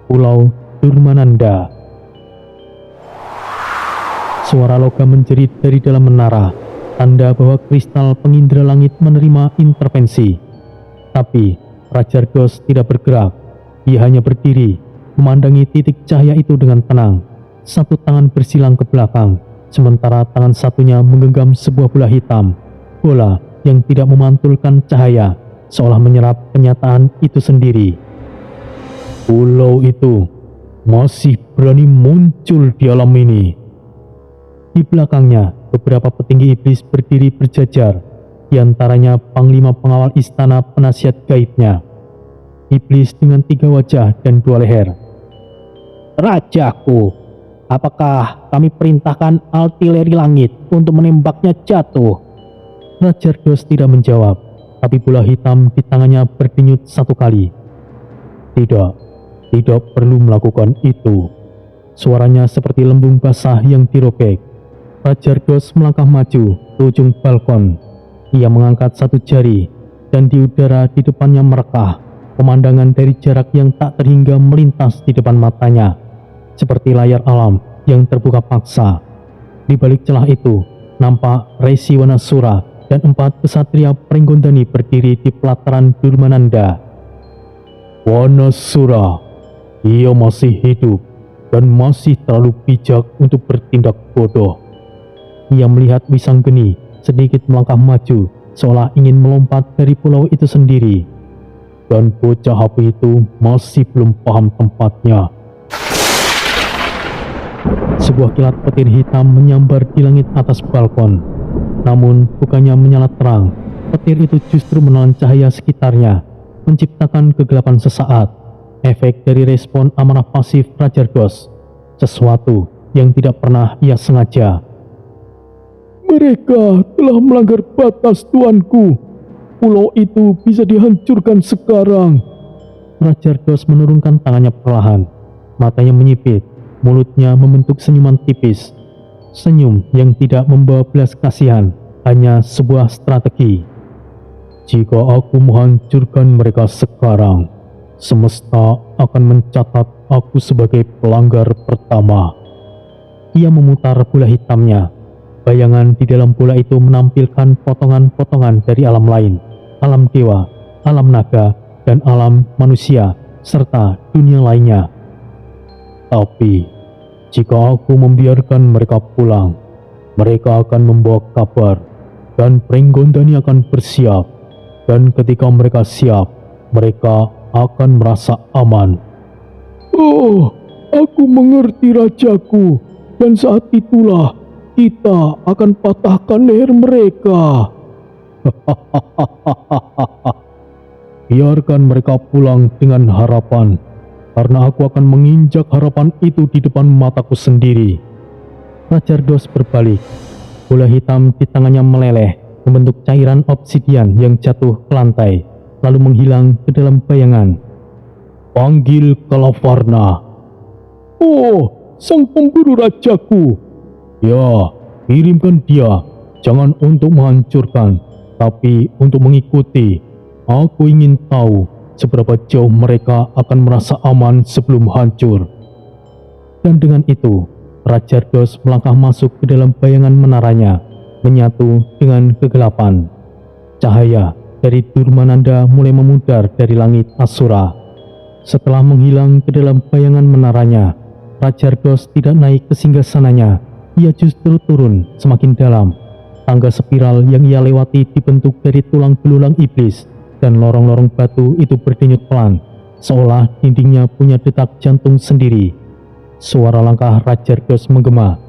Pulau Durmananda. Suara logam menjerit dari dalam menara, tanda bahwa kristal pengindra langit menerima intervensi. Tapi Raja Argos tidak bergerak. Ia hanya berdiri, memandangi titik cahaya itu dengan tenang. Satu tangan bersilang ke belakang, sementara tangan satunya menggenggam sebuah bola hitam. Bola yang tidak memantulkan cahaya, seolah menyerap kenyataan itu sendiri. Pulau itu masih berani muncul di alam ini. Di belakangnya, beberapa petinggi iblis berdiri berjajar, di antaranya Panglima Pengawal Istana Penasihat Gaibnya. Iblis dengan 3 wajah dan 2 leher. Rajaku, apakah kami perintahkan artileri langit untuk menembaknya jatuh? Rajardos tidak menjawab, tapi bola hitam di tangannya berdenyut 1 kali. Tidak perlu melakukan itu. Suaranya seperti lembung basah yang dirobek. Rajardos melangkah maju ke ujung balkon. Ia mengangkat 1 jari, dan di udara di depannya merekah. Pemandangan dari jarak yang tak terhingga melintas di depan matanya, seperti layar alam yang terbuka paksa. Di balik celah itu, nampak Resi Wanasura dan 4 kesatria Pringgondani berdiri di pelataran Durmananda. Wanasura, ia masih hidup dan masih terlalu bijak untuk bertindak bodoh. Ia melihat Wisanggeni sedikit melangkah maju, seolah ingin melompat dari pulau itu sendiri. Dan bocah api itu masih belum paham tempatnya. Sebuah kilat petir hitam menyambar di langit atas balkon. Namun bukannya menyala terang, petir itu justru menelan cahaya sekitarnya, menciptakan kegelapan sesaat. Efek dari respon amarah pasif Rajardos, sesuatu yang tidak pernah ia sengaja. Mereka telah melanggar batas tuanku. Pulau itu bisa dihancurkan sekarang. Rajardos menurunkan tangannya perlahan. Matanya menyipit, mulutnya membentuk senyuman tipis. Senyum yang tidak membawa belas kasihan, hanya sebuah strategi. Jika aku menghancurkan mereka sekarang, semesta akan mencatat aku sebagai pelanggar pertama. Ia memutar bola hitamnya. Bayangan di dalam bola itu menampilkan potongan-potongan dari alam lain, alam dewa, alam naga, dan alam manusia, serta dunia lainnya. Tapi, jika aku membiarkan mereka pulang, mereka akan membawa kabar, dan Pringgondani akan bersiap, dan ketika mereka siap, mereka akan merasa aman. Oh, aku mengerti rajaku, dan saat itulah kita akan patahkan leher mereka. Biarkan mereka pulang dengan harapan, karena aku akan menginjak harapan itu di depan mataku sendiri. Rajardos berbalik. Bola hitam di tangannya meleleh, membentuk cairan obsidian yang jatuh ke lantai, lalu menghilang ke dalam bayangan. Panggil Kalavarna. Oh, sang pemburu rajaku. Ya, kirimkan dia, jangan untuk menghancurkan, tapi untuk mengikuti. Aku ingin tahu seberapa jauh mereka akan merasa aman sebelum hancur. Dan dengan itu, Rajardos melangkah masuk ke dalam bayangan menaranya, menyatu dengan kegelapan. Cahaya dari Durmananda mulai memudar dari langit Asura. Setelah menghilang ke dalam bayangan menaranya, Rajardos tidak naik ke singgasananya. Ia justru turun semakin dalam. Tangga spiral yang ia lewati dibentuk dari tulang belulang iblis, dan lorong-lorong batu itu berdenyut pelan, seolah dindingnya punya detak jantung sendiri. Suara langkah Rajardos menggema.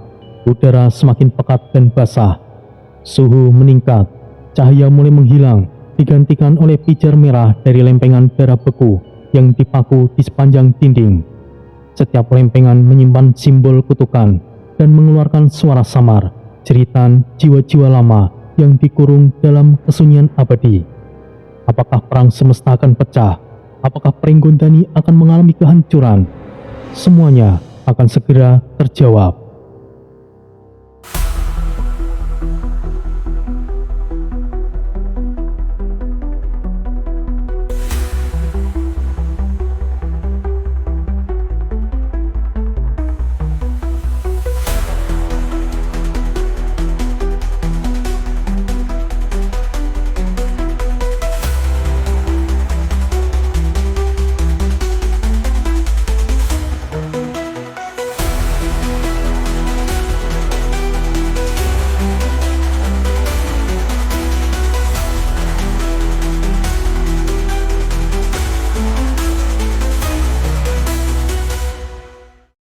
Udara semakin pekat dan basah. Suhu meningkat. Cahaya mulai menghilang, digantikan oleh pijar merah dari lempengan darah beku yang dipaku di sepanjang dinding. Setiap lempengan menyimpan simbol kutukan dan mengeluarkan suara samar, jeritan jiwa-jiwa lama yang dikurung dalam kesunyian abadi. Apakah perang semesta akan pecah? Apakah Pringgondani akan mengalami kehancuran? Semuanya akan segera terjawab.